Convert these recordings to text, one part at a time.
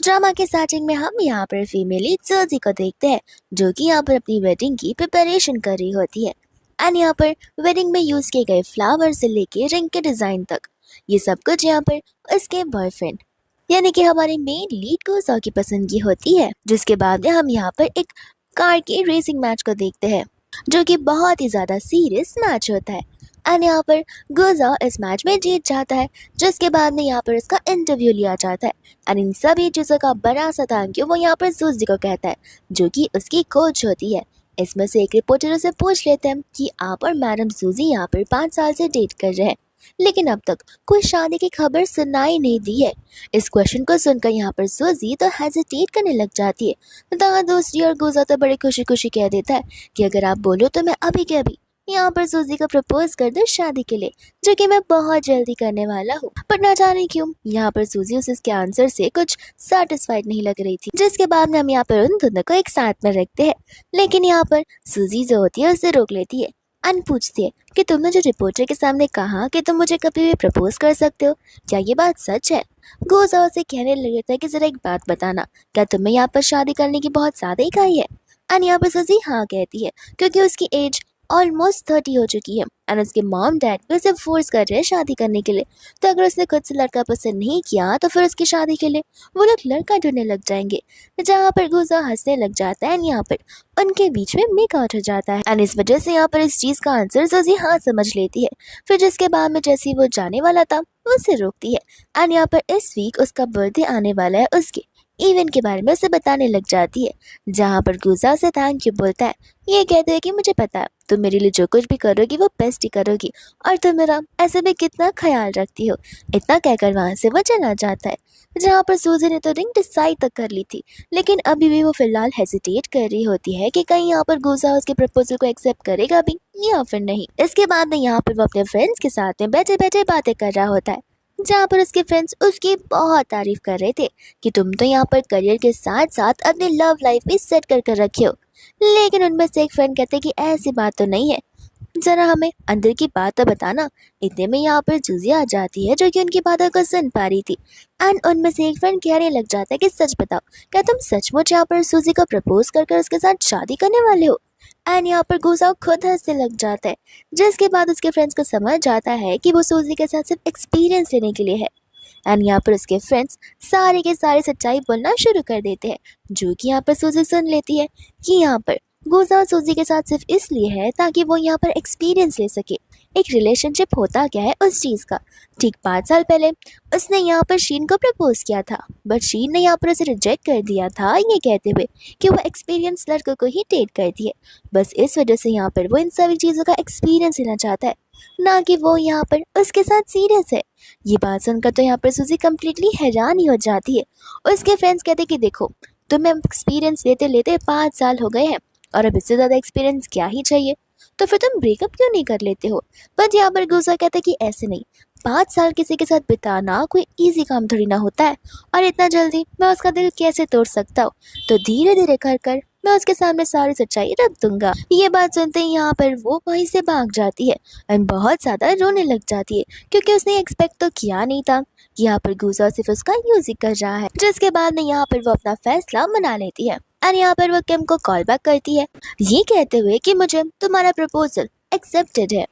Drama के starting में हम यहाँ पर फीमेल लीड सर्जी को देखते हैं जो कि यहाँ पर अपनी वेडिंग की प्रिपरेशन कर रही होती है। एंड यहाँ पर वेडिंग में यूज किए गए फ्लावर से लेके रिंग के डिजाइन तक ये सब कुछ यहाँ पर उसके बॉयफ्रेंड यानी कि हमारे मेन लीड को सौ की पसंद की होती है। जिसके बाद में हम यहाँ पर एक कार के रेसिंग मैच को देखते हैं जो कि बहुत ही ज्यादा सीरियस मैच होता है। एंड यहाँ पर गुजा इस मैच में जीत जाता है जिसके बाद में यहाँ पर उसका इंटरव्यू लिया जाता है। एंड इन सभी चीज़ों का बड़ा सा थैंक यू वो यहाँ पर सूजी को कहता है जो कि उसकी कोच होती है। इसमें से एक रिपोर्टर से पूछ लेते हैं कि आप और मैडम सूजी यहाँ पर 5 साल से डेट कर रहे हैं लेकिन अब तक कोई शादी की खबर सुनाई नहीं दी है। इस क्वेश्चन को सुनकर यहाँ पर सूजी तो हेजिटेट करने लग जाती है। तो दूसरी और गुजा तो बड़ी खुशी खुशी कह देता है कि अगर आप बोलो तो मैं अभी के अभी यहाँ पर सूजी को प्रपोज कर दो शादी के लिए जो कि मैं बहुत जल्दी करने वाला हूँ। पर ना जाने क्यों यहाँ पर सूजी उसके आंसर से कुछ सेटिस्फाइड नहीं लग रही थी। जिसके बाद में हम यहाँ पर उन दोनों को एक साथ में रखते हैं लेकिन यहाँ पर सूजी जो होती है उसे रोक लेती है एंड पूछती है कि तुमने जो रिपोर्टर के सामने कहा कि तुम मुझे कभी भी प्रपोज कर सकते हो, क्या ये बात सच है? गोजा उसे कहने लग जाता है कि जरा एक बात बताना, क्या तुम्हें यहाँ पर शादी करने की बहुत ज्यादा ही खाई है? एंड यहाँ पर सूजी हाँ कहती है क्योंकि उसकी एज ऑलमोस्ट 30 हो चुकी है एंड उसके मॉम डैड भी उसे फोर्स कर रहे हैं शादी करने के लिए। तो अगर उसने खुद से लड़का पसंद नहीं किया तो फिर उसकी शादी के लिए वो लोग लड़का ढूंढने लग जाएंगे। जहाँ पर गुजा हंसने लग जाता है एंड यहाँ पर उनके बीच में मेकआउट हो जाता है एंड इस वजह से यहाँ पर इस चीज का आंसर सूजी हाँ समझ लेती है। फिर जिसके बाद में जैसे ही वो जाने वाला था वो उसे रोकती है एंड यहाँ पर इस वीक उसका बर्थडे आने वाला है, उसके इवेंट के बारे में उसे बताने लग जाती है। जहाँ पर गुजा से थैंक यू बोलता है, ये कहते हैं कि मुझे पता है तुम मेरे लिए जो कुछ भी करोगी वो बेस्ट ही करोगी और तुम मेरा ऐसे भी कितना ख्याल रखती हो। इतना कहकर वहां से वो चला जाता है। जहाँ पर सूजी ने तो रिंग डिसाइड तक कर ली थी लेकिन अभी भी वो फिलहाल हेजिटेट कर रही होती है कि कहीं यहाँ पर गुजा उसके प्रपोजल को एक्सेप्ट करेगा भी या फिर नहीं। इसके बाद में यहाँ पर वो अपने फ्रेंड्स के साथ में बैठे बैठे बातें कर रहा होता है जहाँ पर उसके फ्रेंड्स उसकी बहुत तारीफ कर रहे थे कि तुम तो यहाँ पर करियर के साथ साथ अपनी लव लाइफ भी सेट कर रखे हो। लेकिन उनमें से एक फ्रेंड कहते कि ऐसी बात तो नहीं है, जरा हमें अंदर की बात तो बताना। इतने में यहाँ पर जूजी आ जाती है जो कि उनकी बातों को सुन पा रही थी एंड उनमें से एक फ्रेंड कहने लग जाता है कि सच बताओ, क्या तुम सचमुच यहाँ पर सूजी को प्रपोज कर उसके साथ शादी करने वाले हो? एंड यहाँ पर गुस्सा खुद हंसने लग जाता है जिसके बाद उसके फ्रेंड्स को समझ जाता है कि वो सूजी के साथ सिर्फ एक्सपीरियंस लेने के लिए है। एंड यहाँ पर उसके फ्रेंड्स सारे के सारे सच्चाई बोलना शुरू कर देते हैं जो कि यहाँ पर सूजी सुन लेती है कि यहाँ पर गुजा सूजी के साथ सिर्फ इसलिए है ताकि वो यहाँ पर एक्सपीरियंस ले सके एक रिलेशनशिप होता क्या है उस चीज का। ठीक 5 साल पहले उसने यहाँ पर शीन को प्रपोज किया था बट शीन ने यहाँ पर उसे रिजेक्ट कर दिया था ये कहते हुए कि वो एक्सपीरियंस लड़कों को ही डेट करती है। बस इस वजह से यहाँ पर वो इन सभी चीज़ों का एक्सपीरियंस लेना चाहता है, ना कि वो यहाँ पर उसके साथ सीरियस है। ये बात सुनकर तो यहाँ पर सूजी कम्प्लीटली हैरान ही हो जाती है। उसके फ्रेंड्स कहते कि देखो तुम्हें एक्सपीरियंस लेते लेते 5 साल हो गए हैं और अब इससे ज़्यादा एक्सपीरियंस क्या ही चाहिए, तो फिर तुम ब्रेकअप क्यों नहीं कर लेते हो? बट यहाँ पर गुस्सा कहता है कि ऐसे नहीं, 5 साल किसी के साथ बिताना कोई इजी काम थोड़ी ना होता है और इतना जल्दी मैं उसका दिल कैसे तोड़ सकता हूँ। तो धीरे धीरे कर कर मैं उसके सामने सारी सच्चाई रख दूंगा। ये बात सुनते ही यहाँ पर वो वहीं से भाग जाती है एंड बहुत ज्यादा रोने लग जाती है क्योंकि उसने एक्सपेक्ट तो किया नहीं था कि यहाँ पर गुस्सा सिर्फ उसका यूज ही कर रहा है। जिसके बाद में यहाँ पर वो अपना फैसला मना लेती है और यहाँ पर वो किम को कॉल बैक करती है ये कहते हुए कि मुझे तुम्हारा प्रपोजल एक्सेप्टेड है।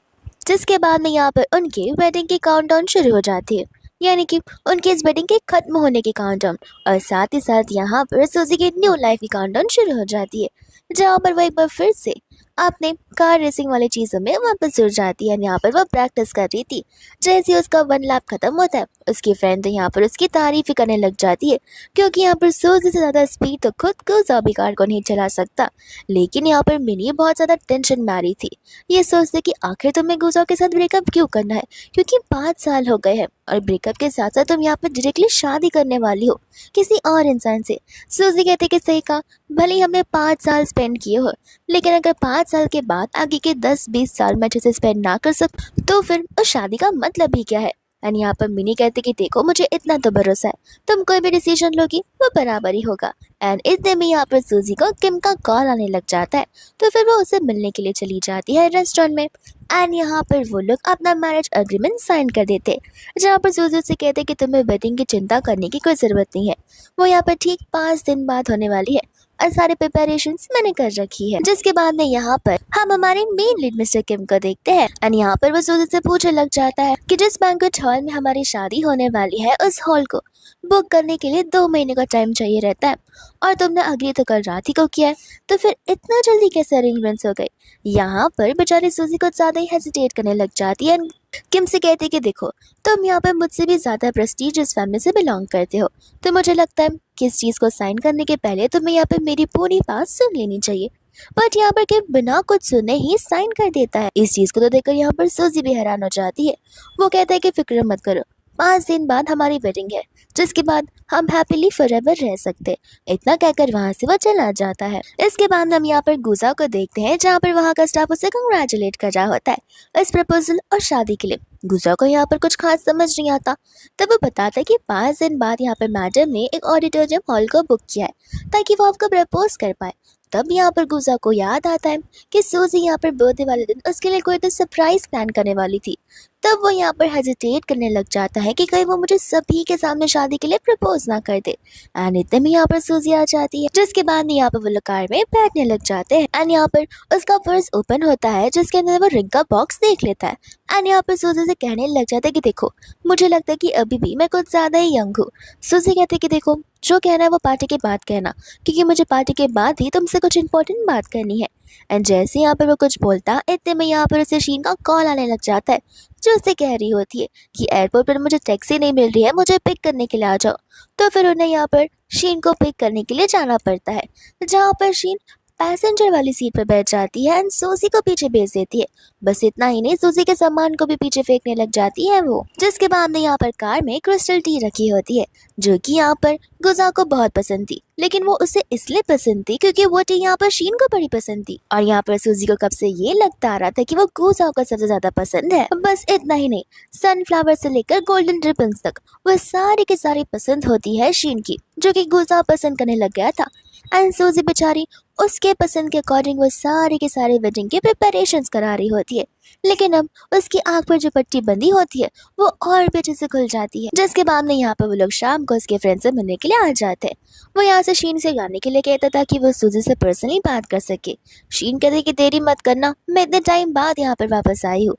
जिसके बाद में यहाँ पर उनके वेडिंग की काउंटडाउन शुरू हो जाती है यानी कि उनकी इस वेडिंग के खत्म होने की काउंटडाउन और साथ ही साथ यहाँ पर सूजी की न्यू लाइफ की काउंटडाउन शुरू हो जाती है जहाँ पर वो एक बार फिर से अपने कार रेसिंग वाली चीज़ों में वापस जुड़ जाती है। यहाँ पर वो प्रैक्टिस कर रही थी। जैसे ही उसका 1 लैप खत्म होता है उसकी फ्रेंड तो यहाँ पर उसकी तारीफ ही करने लग जाती है क्योंकि यहाँ पर सूजी से ज़्यादा स्पीड तो खुद गुजा भी कार को नहीं चला सकता। लेकिन यहाँ पर मिनी बहुत ज़्यादा टेंशन में आ रही थी, ये सोचते कि आखिर तुम्हें गुजा के साथ ब्रेकअप क्यों करना है क्योंकि 5 साल हो गए हैं और ब्रेकअप के साथ साथ तुम यहाँ पर डायरेक्टली शादी करने वाली हो किसी और इंसान से। सूजी कहते कि सही कहा, भले ही हमने 5 साल स्पेंड किए हो लेकिन अगर 5 साल के बाद आगे के 10-20 साल मैं अच्छे से स्पेंड ना कर सकूं तो फिर उस शादी का मतलब ही क्या है। एंड यहाँ पर मिनी कहती कि देखो मुझे इतना तो भरोसा है, तुम कोई भी डिसीजन लोगी वो बराबर ही होगा। एंड इतने में यहाँ पर सूजी को किम का कॉल आने लग जाता है, तो फिर वो उसे मिलने के लिए चली जाती है रेस्टोरेंट में। एंड यहाँ पर वो लोग अपना मैरिज एग्रीमेंट साइन कर देते, जहाँ पर सूजी से कहते कि तुम्हें वेडिंग की चिंता करने की कोई ज़रूरत नहीं है, वो यहाँ पर ठीक 5 दिन बाद होने वाली है और सारे प्रिपरेशंस मैंने कर रखी है। जिसके बाद में यहाँ पर हम हमारे मेन लीड मिस्टर किम को देखते हैं एंड यहाँ पर वो सूजी से पूछने लग जाता है कि जिस बैंक्वेट हॉल में हमारी शादी होने वाली है उस हॉल को बुक करने के लिए 2 महीने का टाइम चाहिए रहता है, और तुमने अग्री तो कल रात ही को किया है, तो फिर इतना जल्दी कैसे अरेंजमेंट्स हो गए। यहाँ पर बेचारी सूजी कुछ ज्यादा ही हेजिटेट करने लग जाती है। किम से कहती कि देखो तुम यहाँ पर मुझसे भी ज्यादा प्रेस्टीजियस फैमिली से बिलोंग करते हो, तो मुझे लगता है कि इस चीज को साइन करने के पहले तुम्हें यहाँ पर मेरी पूरी बात सुन लेनी चाहिए। बट यहाँ पर किम बिना कुछ सुने ही साइन कर देता है। इस चीज को तो देखकर यहाँ पर सूजी भी हैरान हो जाती है। वो कहता है कि फिक्र मत करो, 5 दिन बाद हमारी वेडिंग है, जिसके बाद हम हैप्पीली फॉरएवर रह सकते। इतना कहकर वहाँ से वो चला जाता है। इसके बाद हम यहाँ पर गुजा को देखते हैं, जहाँ पर वहाँ का स्टाफ उसे कंग्रेचुलेट कर रहा होता है इस प्रपोजल और शादी के लिए। गुजा को यहाँ पर कुछ खास समझ नहीं आता, तब वो बताता है कि 5 दिन बाद यहाँ पर मैडम ने एक ऑडिटोरियम हॉल को बुक किया है ताकि वो आपको प्रपोज कर पाए। तब यहाँ पर गुजा को याद आता है कि सूजी यहाँ पर बर्थडे वाले दिन उसके लिए कोई तो सरप्राइज प्लान करने वाली थी। तब वो यहाँ पर हेजिटेट करने लग जाता है कि कहीं वो मुझे सभी के सामने शादी के लिए प्रपोज ना कर दे। एंड इतने में यहाँ पर सूजी आ जाती है, जिसके बाद में यहाँ पर वो लोग कार में बैठने लग जाते हैं। एंड यहाँ पर उसका पर्स ओपन होता है, जिसके अंदर वो रिंग का बॉक्स देख लेता है। एंड यहाँ पर सूजी से कहने लग जाता है कि देखो मुझे लगता है कि अभी भी मैं कुछ ज्यादा ही यंग हूँ। सूजी कहती है कि देखो जो कहना है वो पार्टी के बाद कहना, क्योंकि मुझे पार्टी के बाद ही तुमसे कुछ इंपॉर्टेंट बात करनी है। एंड जैसे यहाँ पर वो कुछ बोलता, इतने में यहाँ पर उसे शीन का कॉल आने लग जाता है, जो उसे कह रही होती है कि एयरपोर्ट पर मुझे टैक्सी नहीं मिल रही है, मुझे पिक करने के लिए आ जाओ। तो फिर उन्हें यहाँ पर शीन को पिक करने के लिए जाना पड़ता है, जहाँ पर शीन पैसेंजर वाली सीट पर बैठ जाती है एंड सूजी को पीछे भेज देती है। बस इतना ही नहीं, सूजी के सामान को भी पीछे फेंकने लग जाती है वो। जिसके बाद में यहाँ पर कार में क्रिस्टल टी रखी होती है, जो कि यहाँ पर गुजा को बहुत पसंद थी, लेकिन वो उसे इसलिए पसंद थी क्योंकि वो टी यहाँ पर शीन को बड़ी पसंद थी। और यहाँ पर सूजी को कब से ये लगता आ रहा था कि वो गुजा को सबसे ज्यादा पसंद है। बस इतना ही नहीं, सनफ्लावर से लेकर गोल्डन रिबन्स तक वो सारी की सारी पसंद होती है शीन की, जो कि गुजा पसंद करने लग गया था। एंड सूजी बेचारी उसके पसंद के अकॉर्डिंग वो सारे के सारे वेडिंग के प्रिपरेशंस करा रही होती है, लेकिन अब उसकी आंख पर जो पट्टी बंधी होती है वो और भी अच्छे से खुल जाती है। जिसके बाद में यहाँ पर वो लोग शाम को उसके फ्रेंड से मिलने के लिए आ जाते हैं। वो यहाँ से शीन से जाने के लिए कहता था कि वो सूजी से पर्सनली बात कर सके। शीन कहते कि देरी मत करना, मैं इतने टाइम बाद यहाँ पर वापस आई हूँ।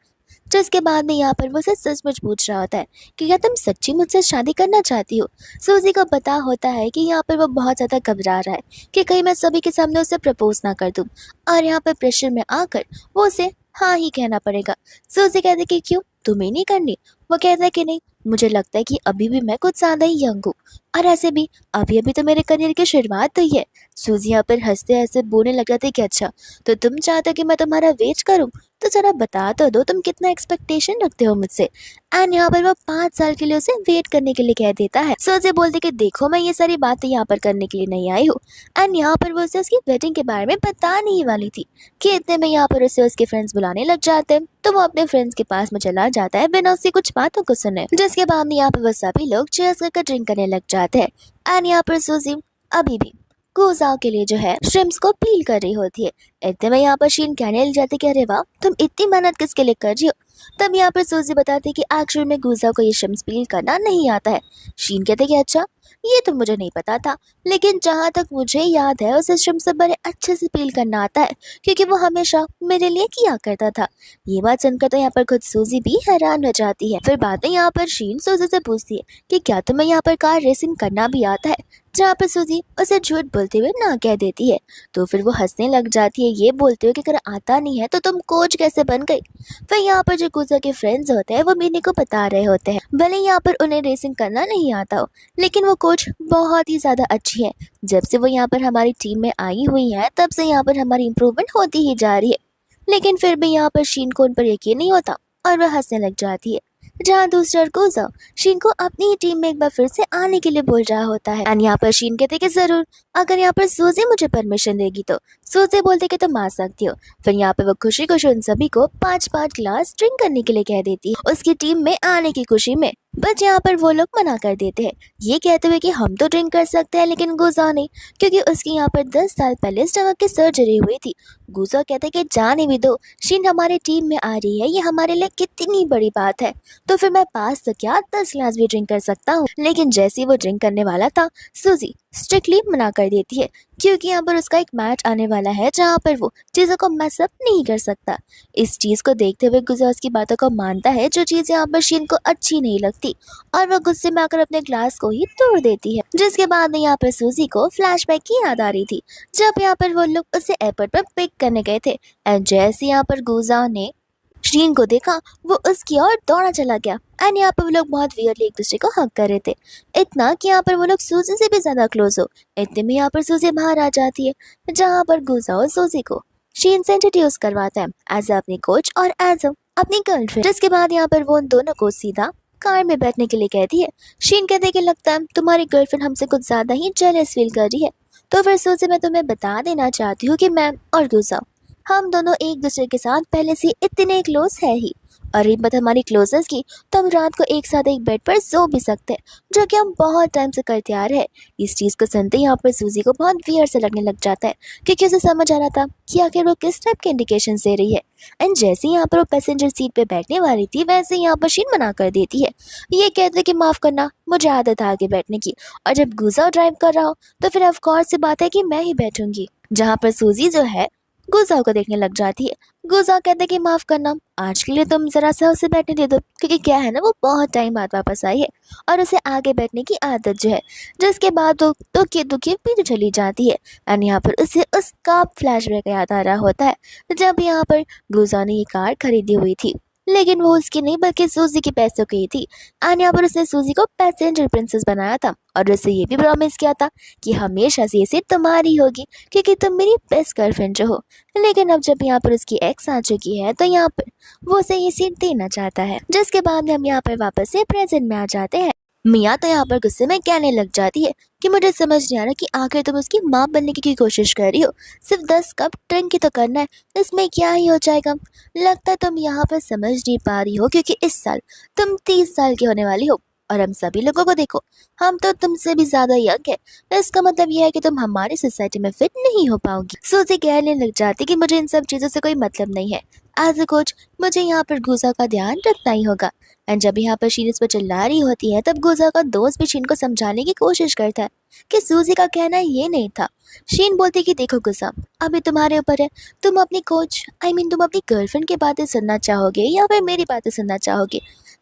जिसके बाद में यहाँ पर वो उसे सचमुच पूछ रहा होता है कि क्या तुम सच्ची मुझसे शादी करना चाहती हो। सूजी को पता होता है कि यहाँ पर वो बहुत ज़्यादा घबरा रहा है कि कहीं मैं सभी के सामने उसे प्रपोज ना कर दूँ, और यहाँ पर प्रेशर में आकर वो उसे हाँ ही कहना पड़ेगा। सूजी कहते कि क्यों, तुम्हें नहीं करनी। वो कहता है कि नहीं, मुझे लगता है कि अभी भी मैं कुछ ज़्यादा ही यंग हूँ, और ऐसे भी अभी अभी तो मेरे करियर की शुरुआत हुई है। सूजी यहाँ पर हंसते हंसते बोलने लग जाती कि अच्छा तो तुम चाहते हो कि मैं तुम्हारा वेट करूँ, तो जरा बता तो दो तुम कितना एक्सपेक्टेशन रखते हो मुझसे। एंड यहाँ पर वो 5 साल के लिए उसे वेट करने के लिए कह देता है। सूजी बोलती कि देखो मैं ये सारी बातें यहाँ पर करने के लिए नहीं आई हूँ। एंड यहाँ पर वो उसे उसकी वेडिंग के बारे में बताने ही वाली थी कि इतने में यहाँ पर उसे उसके फ्रेंड्स बुलाने लग जाते हैं, तो वो अपने फ्रेंड्स के पास में चला जाता है बिना उसकी कुछ बातों को सुने। जिसके बाद में यहाँ पर वो सभी लोग चेयर्स करके ड्रिंक करने लग जाते हैं। एंड यहाँ पर सूजी अभी भी गुजाओ के लिए जो है श्रिम्स को पील कर रही होती है। इतने में यहाँ पर शीन कहने लग जाती कि अरे वाह तुम इतनी मेहनत किसके लिए कर रही हो। तब यहाँ पर सूजी बताती कि एक्चुअली में गुजाओ को ये श्रिम्स पील करना नहीं आता है। शीन कहते कि अच्छा ये तो मुझे नहीं पता था, लेकिन जहाँ तक मुझे याद है उसे श्रिम्स से बड़े अच्छे से पील करना आता है, क्योंकि वो हमेशा मेरे लिए किया करता था। ये बात सुनकर तो यहाँ पर खुद सूजी भी हैरान हो जाती है। फिर बाद में यहाँ पर शीन सूजी से पूछती है कि क्या तुम्हें यहाँ पर कार रेसिंग करना भी आता है, जहाँ पर सूजी उसे झूठ बोलते हुए ना कह देती है। तो फिर वो हंसने लग जाती है ये बोलते हुए कि अगर आता नहीं है तो तुम कोच कैसे बन गई। फिर यहाँ पर जो गुजा के फ्रेंड्स होते हैं वो मीनी को बता रहे होते हैं भले यहाँ पर उन्हें रेसिंग करना नहीं आता हो, लेकिन वो कोच बहुत ही ज्यादा अच्छी है। जब से वो यहाँ पर हमारी टीम में आई हुई है तब से यहाँ पर हमारी इम्प्रूवमेंट होती ही जा रही है। लेकिन फिर भी यहाँ पर शीन को उन पर यकीन नहीं होता और वह हंसने लग जाती है। जहाँ दूसरा ओर गुजाओ शीन को अपनी ही टीम में एक बार फिर से आने के लिए बोल रहा होता है। एंड यहाँ पर शीन कहते कि जरूर, अगर यहाँ पर सूजी मुझे परमिशन देगी तो। सूजी बोलते कि तुम आ सकती हो। फिर यहाँ पे वो खुशी खुशी उन सभी को 5-5 ग्लास ड्रिंक करने के लिए कह देती है उसकी टीम में आने की खुशी में। बट यहाँ पर वो लोग मना कर देते हैं, ये कहते हुए कि हम तो ड्रिंक कर सकते हैं लेकिन गुजा नहीं, क्योंकि उसकी यहाँ पर 10 साल पहले स्टमक की सर्जरी हुई थी। गुजा कहते कि जाने भी दो, शीन हमारे टीम में आ रही है, ये हमारे लिए कितनी बड़ी बात है। तो फिर मैं पास तो क्या 10 ग्लास भी ड्रिंक कर सकता हूँ। लेकिन जैसे ही वो ड्रिंक करने वाला था, सूजी स्ट्रिक्टली मना कर देती है, क्योंकि यहाँ पर उसका एक मैच आने वाला है जहाँ पर वो चीज़ों को मैसअप नहीं कर सकता। इस चीज़ को देखते हुए गुजा उसकी बातों को मानता है, जो चीज़ यहाँ पर शीन को अच्छी नहीं लगती, और वो गुस्से में आकर अपने ग्लास को ही तोड़ देती है। जिसके बाद में यहाँ पर सूजी को फ्लैशबैक की याद आ रही थी, जब यहाँ पर वो लोग उसे एयरपोर्ट पर पिक करने गए थे। एंड जैसे यहाँ पर गुजा ने शीन को देखा, वो उसकी ओर दौड़ा चला गया। एंड यहाँ पर वो लोग बहुत वियरली एक दूसरे को हक कर रहे थे, इतना कि यहाँ पर वो लोग सूजी से भी ज्यादा क्लोज हो। इतने में यहाँ पर सूजी बाहर आ जाती है, जहाँ पर गुजा और सूजी को शीन से इंट्रोड्यूस करवाता है एज अपनी कोच और एज अपनी गर्लफ्रेंड। जिसके बाद यहाँ पर वो उन दोनों को सीधा कार में बैठने के लिए कहती है। शीन कहते कि लगता है तुम्हारी गर्लफ्रेंड हमसे कुछ ज्यादा ही जेलस फील कर रही है। तो फिर सूजी, मैं तुम्हें बता देना चाहती हूँ कि मैं और गुजा, हम दोनों एक दूसरे के साथ पहले से इतने क्लोज है ही। और रही बात हमारी क्लोजनेस की, तो हम रात को एक साथ एक बेड पर सो भी सकते हैं, जो कि हम बहुत टाइम से करते आ रहे हैं। इस चीज़ को सुनते ही यहाँ पर सूजी को बहुत वियर से लगने लग जाता है, क्योंकि उसे समझ आ रहा था कि आखिर वो किस टाइप के इंडिकेशन दे रही है। एंड जैसे ही यहाँ पर वो पैसेंजर सीट पे बैठने वाली थी, वैसे ही यहाँ पर शीन मना कर देती है, ये कहते कि माफ़ करना, मुझे आदत है आगे बैठने की, और जब गुजा ड्राइव कर रहा हो तो फिर ऑफकोर्स से बात है कि मैं ही बैठूंगी। जहाँ पर सूजी जो है गुजा को देखने लग जाती है। गुजा कहते कि माफ करना, आज के लिए तुम जरा सा उसे बैठने दे दो, क्योंकि क्या है ना, वो बहुत टाइम बाद वापस आई है और उसे आगे बैठने की आदत जो है। जिसके बाद वो दुखी दुखी पीछे चली जाती है। एंड यहाँ पर उसे उसका फ्लैशबैक याद आ रहा होता है, जब यहाँ पर गुजा ने ये कार खरीदी हुई थी, लेकिन वो उसकी नहीं बल्कि सूजी के पैसों की थी। एंड यहाँ पर उसने सूजी को पैसेंजर प्रिंसेस बनाया था, और उससे ये भी प्रॉमिस किया था कि हमेशा से ये सीट तुम्हारी होगी, क्योंकि तुम मेरी बेस्ट गर्लफ्रेंड जो हो। लेकिन अब जब यहाँ पर उसकी एक्स आ चुकी है, तो यहाँ पर वो उसे ये सीट देना चाहता है। जिसके बाद हम यहाँ पर वापस से प्रेजेंट में आ जाते हैं। मिया तो यहाँ पर गुस्से में कहने लग जाती है कि मुझे समझ नहीं आ रहा कि आखिर तुम उसकी माँ बनने की कोशिश कर रही हो। सिर्फ 10 कप ड्रिंक ही तो करना है, इसमें क्या ही हो जाएगा। लगता है तुम यहाँ पर समझ नहीं पा रही हो, क्योंकि इस साल तुम 30 साल की होने वाली हो, और हम सभी लोगों को देखो, हम तो तुमसे भी ज्यादा यंग है। इसका मतलब यह है कि तुम हमारी सोसाइटी में फिट नहीं हो पाओगी। सूजी कहने लग जाती कि मुझे इन सब चीजों से कोई मतलब नहीं है, एज अ कोच मुझे यहाँ पर गुजा का ध्यान रखना ही होगा। एंड जब यहाँ पर शीन इस पर चिल्ला रही होती है, तब गुजा का दोस्त भी शीन को समझाने की कोशिश करता है कि सूजी का कहना ये नहीं था। शीन बोलती कि देखो गुजा, अभी तुम्हारे ऊपर है, तुम अपनी कोच तुम अपनी गर्लफ्रेंड की बातें सुनना चाहोगे या फिर मेरी बातें सुनना चाहोगे।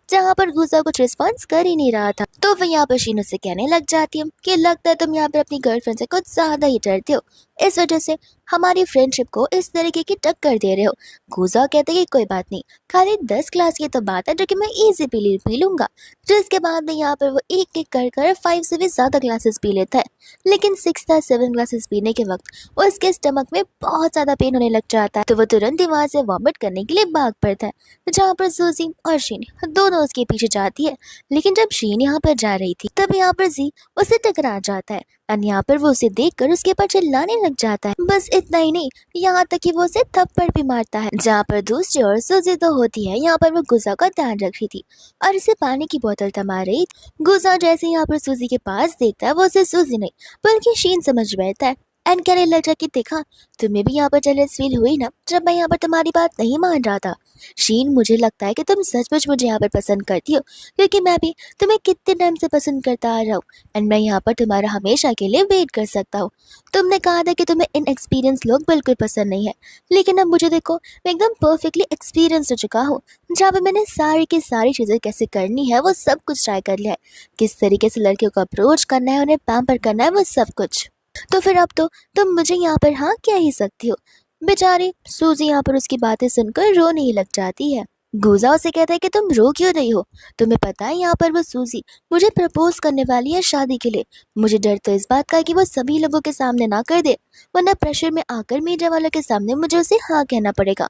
जहाँ पर गुजा कुछ रिस्पॉन्स कर ही नहीं रहा था, तो वह यहाँ पर शीन उससे कहने लग जाती है कि लगता है तुम यहाँ पर अपनी गर्लफ्रेंड से कुछ ज्यादा ही डरते हो, इस वजह से हमारी फ्रेंडशिप को इस तरीके की टक्कर दे रहे हो। गुजा कहते कि कोई बात नहीं, खाली 10 ग्लास की तो बात है, जो कि मैं इजी पी लूंगा। जिसके बाद में यहाँ पर वो एक एक कर 5 से भी ज्यादा ग्लासेस पी लेता है। लेकिन 6 या 7 ग्लासेस पीने के वक्त उसके स्टमक में बहुत ज्यादा पेन होने लग जाता है, तो वो तुरंत ही वहां से वॉमिट करने के लिए भाग पड़ता है। जहाँ पर सूजी और शीन दोनों उसके पीछे जाती है। लेकिन जब शीन यहाँ पर जा रही थी, तब यहाँ पर जी उसे टकरा जाता है, और यहाँ पर वो उसे देखकर उसके ऊपर चिल्लाने लग जाता है। बस इतना ही नहीं, यहाँ तक कि वो उसे थप्पड़ भी मारता है। जहाँ पर दूसरी ओर सूजी तो होती है, यहाँ पर वो गुजा का ध्यान रख रही थी और इसे पानी की बोतल थमा रही। गुजा जैसे यहाँ पर सूजी के पास देखता है, वो उसे सूजी नहीं बल्कि शीन समझ बैठता है। एंड कहने लग जा कि देखा, तुम्हें भी यहाँ पर जेलस फील हुई ना, जब मैं यहाँ पर तुम्हारी बात नहीं मान रहा था। शीन, मुझे लगता है कि तुम सचमुच मुझे यहाँ पर पसंद करती हो, क्योंकि मैं भी तुम्हें कितने टाइम से पसंद करता आ रहा हूँ, एंड मैं यहाँ पर तुम्हारा हमेशा के लिए वेट कर सकता हूँ। तुमने कहा था कि तुम्हें इनएक्सपीरियंस लोग बिल्कुल पसंद नहीं है, लेकिन अब मुझे देखो, मैं एकदम परफेक्टली एक्सपीरियंस हो चुका हूँ, जहाँ पर मैंने सारी की सारी चीज़ें कैसे करनी है वो सब कुछ ट्राई कर लिया है। किस तरीके से लड़कियों को अप्रोच करना है, उन्हें पैम्पर करना है, वो सब कुछ। तो फिर अब तो तुम मुझे यहाँ पर हाँ कह ही सकती हो। बेचारी सूजी यहाँ पर उसकी बातें सुनकर रोने ही लग जाती है। गुजा उसे कहता है कि तुम रो क्यों रही हो, तुम्हें पता है यहाँ पर वो सूजी मुझे प्रपोज करने वाली है शादी के लिए। मुझे डर तो इस बात का है कि वो सभी लोगों के सामने ना कर दे, वरना प्रेशर में आकर मीडिया वालों के सामने मुझे उसे हाँ कहना पड़ेगा।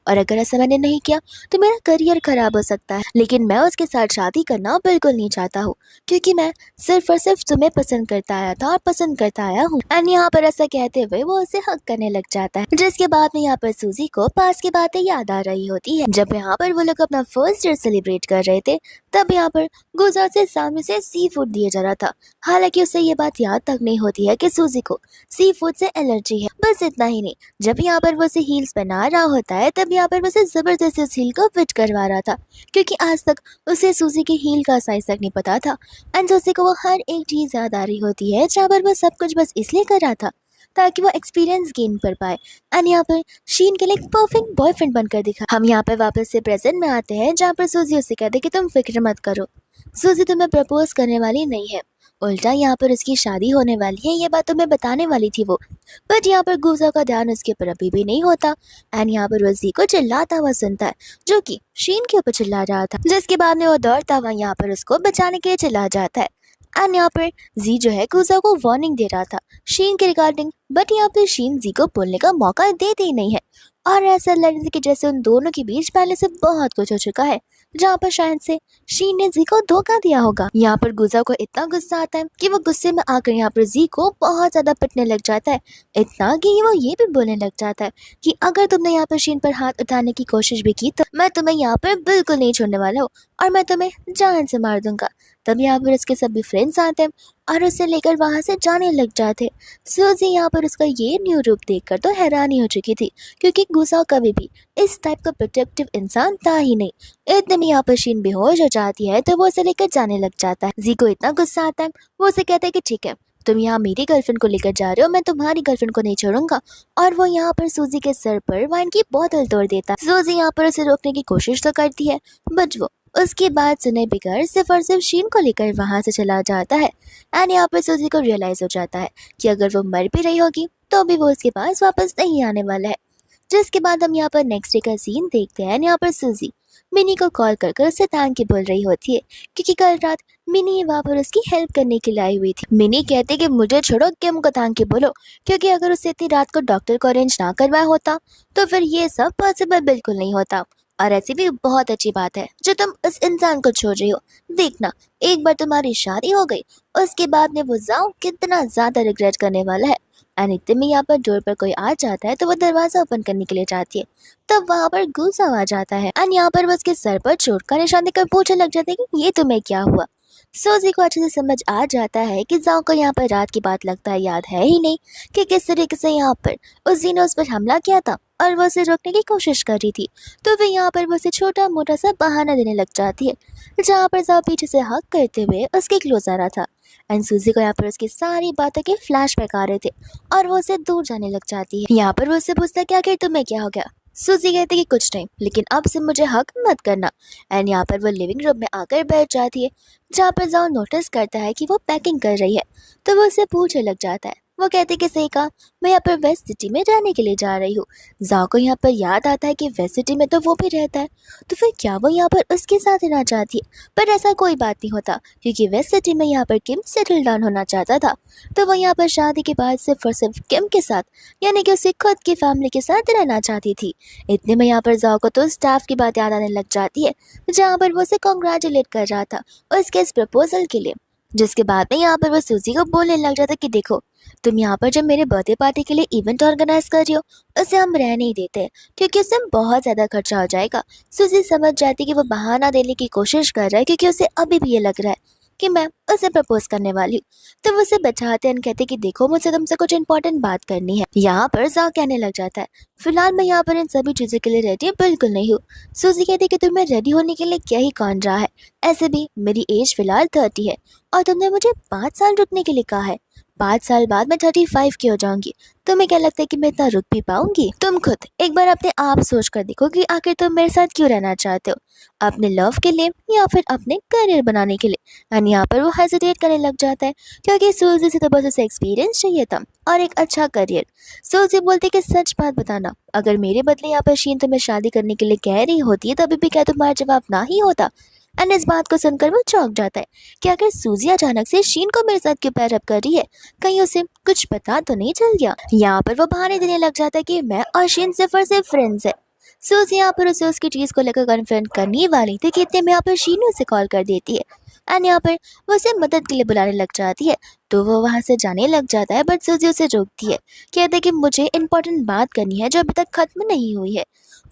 और अगर ऐसा मैंने नहीं किया तो मेरा करियर खराब हो सकता है, लेकिन मैं उसके साथ शादी करना बिल्कुल नहीं चाहता हूँ, क्योंकि मैं सिर्फ और सिर्फ तुम्हें पसंद करता आया था और पसंद करता आया हूँ। एंड यहाँ पर ऐसा कहते हुए वो उसे हक करने लग जाता है, जिसके बाद में यहाँ पर सूजी को पास की बातें याद आ रही होती है। जब यहाँ पर वो लोग अपना फर्स्ट ईयर सेलिब्रेट कर रहे थे, तब यहाँ पर गुलजार से सामने से सी फूड दिया जा रहा था। हालांकि उसे ये बात याद तक नहीं होती है कि सूजी को सी फूड से एलर्जी है। बस इतना ही नहीं, जब यहाँ पर वो उसे हील्स पहना रहा होता है, तब यहाँ पर वो उसे जबरदस्ती उस हील को फिट करवा रहा था, क्योंकि आज तक उसे सूजी की हील का साइज तक नहीं पता था। एंड सूजी को वो हर एक चीज याद आ रही होती है, जहाँ पर वो सब कुछ बस इसलिए कर रहा था ताकि वो एक्सपीरियंस गेन कर पाए। एंड यहाँ पर शीन के लिए एक परफेक्ट बॉयफ्रेंड बनकर दिखा। हम यहाँ पर वापस से प्रेजेंट में आते हैं, जहाँ पर सूजी उसे कहते कि तुम फिक्र मत करो, सूजी तुम्हें प्रपोज करने वाली नहीं है, उल्टा यहाँ पर उसकी शादी होने वाली है, ये बात तुम्हें बताने वाली थी वो। बट यहाँ पर गुजा का ध्यान उसके ऊपर अभी भी नहीं होता। एंड यहाँ पर वो जी को चिल्लाता हुआ सुनता है, जो कि शीन के ऊपर चिल्ला रहा था, जिसके बाद में वो दौड़ता हुआ यहाँ पर उसको बचाने के लिए चिल्ला जाता है। एंड यहाँ पर जी जो है गुजा को वार्निंग दे रहा था शीन के रिगार्डिंग, बट यहाँ पर शीन जी को बोलने का मौका देते ही नहीं है, और ऐसा लग रहा है कि जैसे उन दोनों के बीच पहले से बहुत कुछ हो चुका है, जहाँ पर शायद से शीन ने जी को धोखा दिया होगा। यहाँ पर गुजा को इतना गुस्सा आता है कि वो गुस्से में आकर यहाँ पर जी को बहुत ज्यादा पिटने लग जाता है, इतना कि वो ये भी बोलने लग जाता है कि अगर तुमने यहाँ पर शीन पर हाथ उठाने की कोशिश भी की तो मैं तुम्हें यहाँ पर बिल्कुल नहीं छोड़ने वाला हूँ और मैं तुम्हें जान से मार दूंगा। तब यहाँ पर उसके सभी फ्रेंड्स आते हैं और उसे लेकर वहां से जाने लग जाते। सूजी यहाँ पर उसका ये न्यू रूप देखकर तो हैरानी हो चुकी थी, क्योंकि गुसा कभी भी इस टाइप का प्रोटेक्टिव इंसान था ही नहीं। इतने में यहाँ पर शीन बेहोश हो जाती है, तो वो उसे लेकर जाने लग जाता है। जी को इतना गुस्सा आता है, वो उसे कहता है कि ठीक है, तुम यहाँ मेरी गर्लफ्रेंड को लेकर जा रहे हो, मैं तुम्हारी गर्लफ्रेंड को नहीं छोड़ूंगा। और वो यहाँ पर सूजी के सर पर वाइन की बोतल तोड़ देता है। सूजी यहाँ पर उसे रोकने की कोशिश तो करती है, बट वो उसकी बात सुने बिगड़ सिर्फ और सिर्फ शीन को लेकर वहां से चला जाता है। एंड यहाँ पर सूजी को रियलाइज हो जाता है कि अगर वो मर भी रही होगी तो भी वो उसके पास वापस नहीं आने वाला है। जिसके बाद हम यहाँ पर नेक्स्ट डे का सीन देखते हैं। यहाँ पर सूजी मिनी को कॉल कर कर उससे थैंक यू बोल रही होती है, क्योंकि कल रात मिनी वहाँ पर उसकी हेल्प करने के लिए आई हुई थी। मिनी कहते कि मुझे छोड़ो, किम को थैंक यू बोलो, क्योंकि अगर उसे इतनी रात को डॉक्टर को अरेंज ना करवाया होता तो फिर ये सब पॉसिबल बिल्कुल नहीं होता। और ऐसी भी बहुत अच्छी बात है जो तुम उस इंसान को छोड़ रही हो। देखना, एक बार तुम्हारी शादी हो गई, उसके बाद में वो जाओ कितना ज्यादा रिग्रेट करने वाला है। एंड इतने में यहाँ पर डोर पर कोई आ जाता है, तो वो दरवाजा ओपन करने के लिए जाती है, तब वहाँ पर गुस्सा आ जाता है। एंड यहाँ पर वो उसके सर पर चोट का निशान देकर पूछने लग जाते हैं कि ये तुम्हें क्या हुआ। सोजी को अच्छे से समझ आ जाता है कि जाओ को यहाँ पर रात की बात लगता है याद है ही नहीं कि किस तरीके से यहाँ पर उस दिन उस पर हमला किया था और वो उसे रोकने की कोशिश कर रही थी। तो वे यहाँ पर वो उसे छोटा मोटा सा बहाना देने लग जाती है, जहाँ पर जाओ पीछे से हक करते हुए उसके क्लोज आ रहा था। एंड सूजी को यहाँ पर उसकी सारी बातों के फ्लैशबैक आ रहे थे और वो उसे दूर जाने लग जाती है। यहाँ पर वो उससे पूछता क्या कि तुम्हें क्या हो गया। सूजी कहती कि कुछ नहीं, लेकिन अब से मुझे हक मत करना। एंड यहाँ पर वो लिविंग रूम में आकर बैठ जाती है, जहाँ पर जाओ नोटिस करता है कि वो पैकिंग कर रही है, तो वो उससे पूछने लग जाता है। वो कहती कि सही कहा, मैं यहाँ पर वेस्ट सिटी में रहने के लिए जा रही हूँ। जाओ को यहाँ पर याद आता है कि वेस्ट सिटी में तो वो भी रहता है, तो फिर क्या वो यहाँ पर उसके साथ रहना चाहती है। पर ऐसा कोई बात नहीं होता, क्योंकि वेस्ट सिटी में यहाँ पर किम सेटल डाउन होना चाहता था, तो वो यहाँ पर शादी के बाद सिर्फ और सिर्फ किम के साथ, यानी कि उसे खुद की फैमिली के साथ रहना चाहती थी। इतने में यहाँ पर जाओ को तो स्टाफ की बात याद आने लग जाती है, जहाँ पर वो उसे कॉन्ग्रेचुलेट कर रहा था उसके इस प्रपोजल के लिए। जिसके बाद में यहाँ पर वो सूजी को बोलने लग जाता कि देखो, तुम यहाँ पर जब मेरे बर्थडे पार्टी के लिए इवेंट ऑर्गेनाइज कर रही हो, उसे हम रह नहीं देते, क्योंकि उसमें बहुत ज्यादा खर्चा हो जाएगा। सूजी समझ जाती कि वो बहाना देने की कोशिश कर रहा है, क्योंकि उसे अभी भी ये लग रहा है कि मैं उसे प्रपोज करने वाली हूँ। तो वो उसे बैठाते हैं, कहते कि देखो, मुझसे तुमसे कुछ इंपॉर्टेंट बात करनी है। यहाँ पर जा कहने लग जाता है, फिलहाल मैं यहाँ पर इन सभी चीजों के लिए रेडी बिल्कुल नहीं हूँ। सूजी कहती कि तुम्हें रेडी होने के लिए क्या ही कौन रहा है, ऐसे भी मेरी एज फिलहाल 30 है और तुमने मुझे 5 साल रुकने के लिए कहा है। 5 साल बाद मैं 35 की हो जाऊंगी। तुम्हें क्या लगता है कि मैं इतना रुक भी पाऊंगी? तुम खुद एक बार अपने आप सोच कर देखो कि आखिर तुम मेरे साथ क्यों रहना चाहते हो, अपने लव के लिए या फिर अपने करियर बनाने के लिए। एंड यहाँ पर वो हेजिटेट करने लग जाता है, क्योंकि सूजी से तो बस उसे एक्सपीरियंस चाहिए था और एक अच्छा करियर। सूजी बोलती कि सच बात बताना, अगर मेरे बदले यहाँ पर शीन तुम्हें शादी करने के लिए कह रही होती तभी भी क्या तुम्हारा जवाब ना ही होता। एंड इस बात को सुनकर वो चौंक जाता है कि आखिर सूजी अचानक से शीन को मेरे साथ क्यों पैर अप कर रही है, कहीं उसे कुछ पता तो नहीं चल गया। यहाँ पर वो बहाने देने लग जाता है कि मैं और शीन सिर्फ और सिर्फ फ्रेंड्स है। सूजी यहाँ पर उसे उसकी चीज को लेकर कन्फ्रंट करने वाली थी कि इतने में यहाँ पर शीनू उसे कॉल कर देती है एंड यहाँ पर वो उसे मदद के लिए बुलाने लग जाती है। तो वो वहां से जाने लग जाता है बट सूजी उसे रोकती है, कहते कि मुझे इंपॉर्टेंट बात करनी है जो अभी तक खत्म नहीं हुई है।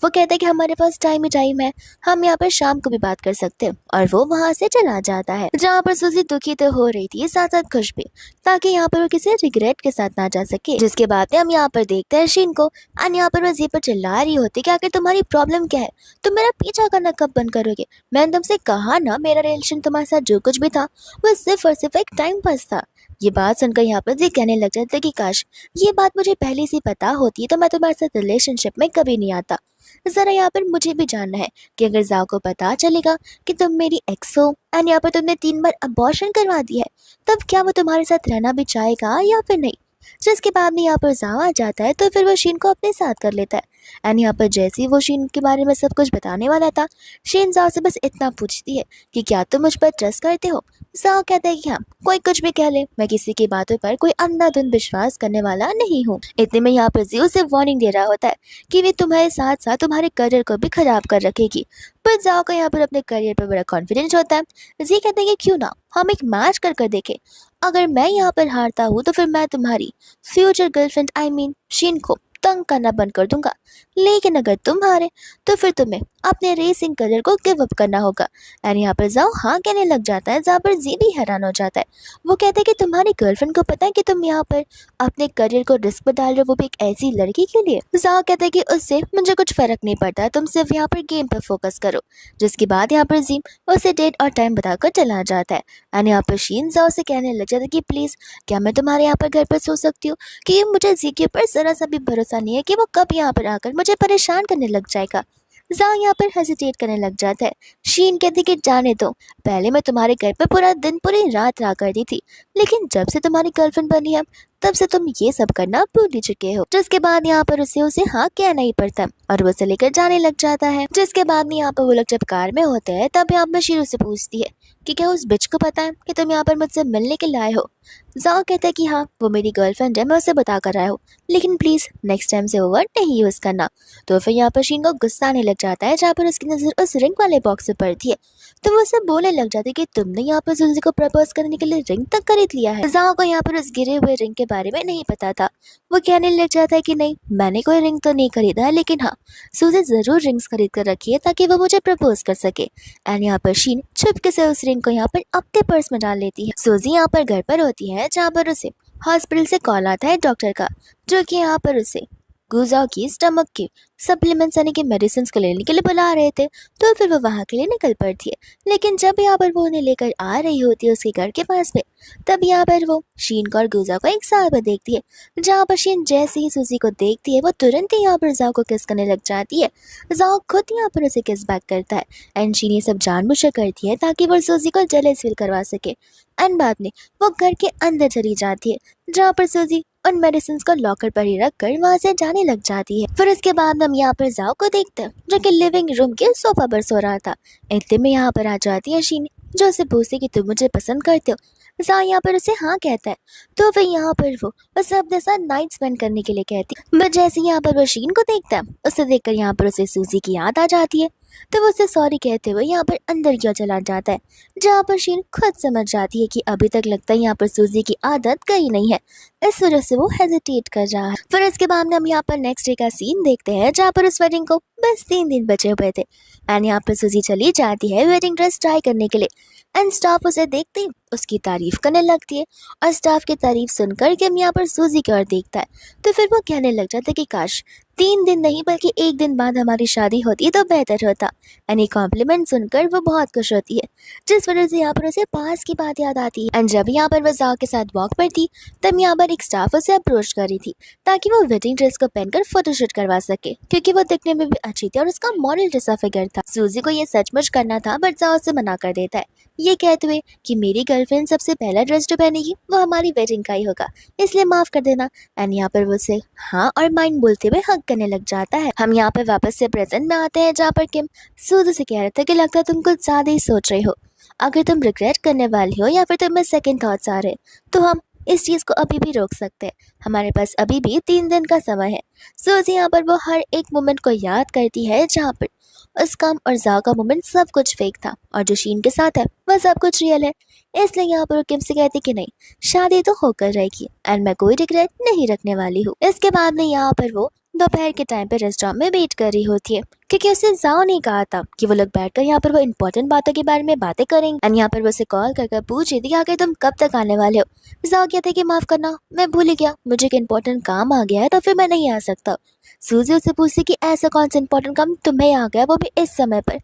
वो कहता है कि हमारे पास टाइम ही टाइम है, हम यहाँ पर शाम को भी बात कर सकते हैं, और वो वहां से चला जाता है। जहाँ पर सूजी दुखी तो हो रही थी साथ साथ खुश भी, ताकि यहाँ पर वो किसी रिग्रेट के साथ ना जा सके। जिसके बाद में हम यहाँ पर देखते हैं शीन को एंड यहाँ पर वो जी पर चिल्ला रही होती कि आखिर तुम्हारी प्रॉब्लम क्या है, तुम मेरा पीछा करना कब बंद करोगे? मैंने तुमसे कहा ना मेरा रिलेशन तुम्हारे साथ जो कुछ भी था वो सिर्फ और सिर्फ एक टाइम पास था। ये बात सुनकर यहाँ पर जी कहने लग जाता है कि काश ये बात मुझे पहले से पता होती तो मैं तुम्हारे साथ रिलेशनशिप में कभी नहीं आता। जरा यहाँ पर मुझे भी जानना है कि अगर जाओ को पता चलेगा कि तुम मेरी एक्स हो एंड यहाँ पर तुमने 3 बार अबॉर्शन करवा दिया है, तब क्या वो तुम्हारे साथ रहना भी चाहेगा या फिर नहीं। जिसके बाद में यहाँ पर जाओ आ जाता है तो फिर वो शीन को अपने साथ कर लेता है एंड यहाँ पर जैसे ही वो शीन के बारे में सब कुछ बताने वाला था, शीन जाओ से बस इतना पूछती है कि क्या तुम मुझ पर ट्रस्ट करते हो। जाओ कहता है कि हाँ, कोई कुछ भी कह ले, मैं किसी की बातों पर कोई अंधाधुंध विश्वास करने वाला नहीं हूँ। इतने में यहाँ पर जी उसे वार्निंग दे रहा होता है कि वे तुम्हारे साथ साथ तुम्हारे करियर को भी खराब कर रखेगी। पर जाओ का यहाँ पर अपने करियर पर बड़ा कॉन्फिडेंस होता है। जी कहते हैं कि क्यों ना हम एक मैच कर देखें, अगर मैं यहाँ पर हारता हूँ तो फिर मैं तुम्हारी फ्यूचर गर्लफ्रेंड शीन को तंग करना बंद कर दूंगा, लेकिन अगर तुम हारे तो फिर तुम्हें अपने रेसिंग करियर को गिव अप करना होगा। एंड यहाँ पर जाओ हाँ कहने लग जाता है, जहाँ पर जी भी हैरान हो जाता है। वो कहते हैं कि तुम्हारी गर्लफ्रेंड को पता है कि तुम यहाँ पर अपने करियर को रिस्क पर डाल रहे हो, वो भी एक ऐसी लड़की के लिए। जाओ कहते हैं कि उससे मुझे कुछ फर्क नहीं पड़ता, तुम सिर्फ यहाँ पर गेम पर फोकस करो। जिसके बाद यहाँ पर जी उसे डेट और टाइम बताकर चला जाता है एंड यहाँ पर शीन जाओ से कहने लग जाता है कि प्लीज क्या मैं तुम्हारे यहाँ पर घर पर सो सकती हूँ, कि ये मुझे जी के ऊपर जरा सा भी भरोसा नहीं है कि वो कब यहाँ पर आकर मुझे परेशान करने लग जाएगा। जाओ यहाँ पर हेजिटेट करने लग जाता है। शीन कहती कि जाने दो, पहले मैं तुम्हारे घर पर पूरा दिन पूरी रात रहा करती थी, लेकिन जब से तुम्हारी गर्लफ्रेंड बनी है तब से तुम ये सब करना भूल ही चुके हो। जिसके बाद यहाँ पर उसे हाँ कहना ही पड़ता और वो उसे लेकर जाने लग जाता है। जिसके बाद में यहाँ पर वो लोग जब कार में होते हैं तब यहाँ पर शीरू से पूछती है कि क्या उस बिच को पता है कि तुम यहाँ पर मुझसे मिलने के लिए आए हो। जाओ कहता है कि हाँ वो मेरी गर्लफ्रेंड है, मैं उसे बता कर आया हूँ, लेकिन प्लीज नेक्स्ट टाइम से वो वर्ड नहीं यूज करना। तो फिर यहाँ पर शीन को गुस्सा आने लग जाता है, जहाँ पर उसकी नजर उस रिंग वाले बॉक्स से पड़ती है। तो वो उसे बोलने लग जाती है कि तुमने यहाँ पर सूजी को प्रपोज करने के लिए रिंग तक खरीद लिया है। जाओ को यहाँ पर उस गिरे हुए रिंग के बारे में नहीं पता था। वो कहने लग जाता है कि नहीं मैंने कोई रिंग तो नहीं खरीदा है, लेकिन हाँ सूजी जरूर रिंग्स खरीद कर रखी है ताकि वो मुझे प्रपोज कर सके। एंड यहाँ पर शीन चुपके से उस रिंग को यहाँ पर अपने पर्स में डाल लेती है। सूजी यहाँ पर घर पर होती है, जहाँ पर उसे हॉस्पिटल से कॉल आता है डॉक्टर का, जो कि यहाँ पर उसे गुजाओ की स्टमक की सप्लीमेंट्स यानी कि मेडिसिन को लेने के लिए बुला रहे थे। तो फिर वो वहाँ के लिए निकल पड़ती है, लेकिन जब यहाँ पर वो उन्हें लेकर आ रही होती है उसके घर के पास में, तब यहाँ पर वो शीन को और गुजा को एक साथ में देखती है। जहाँ पर शीन जैसे ही सूजी को देखती है वो तुरंत ही यहाँ पर जाओ को किस करने लग जाती है। जाओ खुद यहाँ पर उसे किस बैक करता है एंड शीन ये सब जानबूझकर करती है ताकि वो सूजी को जेलस फील करवा सके। एंड बाद में वो घर के अंदर चली जाती है, जहाँ पर सूजी उन मेडिसिन को लॉकर पर ही रख कर वहाँ से जाने लग जाती है। फिर इसके बाद हम यहाँ पर जाओ को देखते हैं, जो कि लिविंग रूम के सोफा पर सो रहा था। इतने में यहाँ पर आ जाती है शीन, जो उसे पूछती कि तुम मुझे पसंद करते हो। जाओ यहाँ पर उसे हाँ कहता है। तो फिर यहाँ पर वो उसे अपने साथ नाइट स्पेंड करने के लिए कहती है। बट जैसे यहाँ पर वो शीन को देखता है, उसे देखकर यहाँ पर उसे सूजी की याद आ जाती है। तो वो उसे सॉरी कहते हुए यहाँ पर अंदर क्यों चला जाता है, जहाँ पर शीन खुद समझ जाती है कि अभी तक लगता है यहाँ पर सूजी की आदत गई नहीं है, इस वजह से वो हेजिटेट कर रहा है। फिर इसके बाद में हम यहाँ पर नेक्स्ट डे का सीन देखते हैं, जहाँ पर उस वेडिंग को बस 3 दिन बचे हुए थे एंड यहाँ पर सूजी चली जाती है वेडिंग ड्रेस ट्राई करने के लिए। एंड स्टाफ उसे देखते ही उसकी तारीफ करने लगती है, और स्टाफ की तारीफ सुनकर के हम यहाँ पर सूजी की ओर देखता है। तो फिर वो कहने लग जाता है कि काश 3 दिन नहीं बल्कि 1 दिन बाद हमारी शादी होती तो बेहतर होता। एंड ये कॉम्प्लीमेंट सुनकर वो बहुत खुश होती है, जिस वजह से यहाँ पर उसे पास की बात याद आती है। एंड जब यहाँ पर वो जाओ के साथ वॉक पर थी, तब यहाँ पर एक स्टाफ उसे अप्रोच कर रही थी ताकि वो वेडिंग ड्रेस को पहनकर फोटोशूट करवा सके, क्योंकि वो दिखने में भी अच्छी थी और उसका मॉडल जैसा फिगर था। सूजी को ये सचमुच करना था, बट जाओ उसे मना कर देता है, ये कहते हुए कि मेरी गर्लफ्रेंड सबसे पहला ड्रेस जो पहनेगी वो हमारी वेडिंग का ही होगा, इसलिए माफ कर देना। एंड यहाँ पर वो उसे हाँ और माइंड बोलते हुए हक करने लग जाता है। हम यहाँ पर वापस से प्रेजेंट में आते हैं, जहाँ पर किम सूजी से कह रहा था कि लगता तुम कुछ ज्यादा ही सोच रहे हो, अगर तुम रिग्रेट करने वाली हो या फिर तुम्हें सेकंड थॉट्स आ रहे तो हम इस चीज़ को अभी भी रोक सकते हैं। हमारे पास अभी भी 3 दिन का समय है। सूजी यहाँ पर वो हर एक मोमेंट को याद करती है जहाँ पर उस काम और जाओ का मोमेंट सब कुछ फेक था और जो शीन के साथ है वह सब कुछ रियल है। इसलिए यहाँ पर वो किम से कहती कि नहीं, शादी तो होकर रहेगी एंड मैं कोई रिग्रेट नहीं रखने वाली हूँ। इसके बाद में यहाँ पर वो दोपहर के टाइम पे रेस्टोरेंट में वेट कर रही होती है क्योंकि उसने जाओ नहीं कहा था कि वो लोग बैठकर यहाँ पर वो इम्पोर्टेंट बातों के बारे में बातें करेंगे एंड यहाँ पर वो उसे कॉल कर पूछ रही थी कि आखिर तुम कब तक आने वाले हो। जाओ कहते कि माफ करना, मैं भूल ही गया, मुझे एक इम्पोर्टेंट काम आ गया है तो फिर मैं नहीं आ सकता। सूजी उससे पूछती कि ऐसा कौन सा इम्पोर्टेंट काम तुम्हें आ गया, वो भी इस समय पर।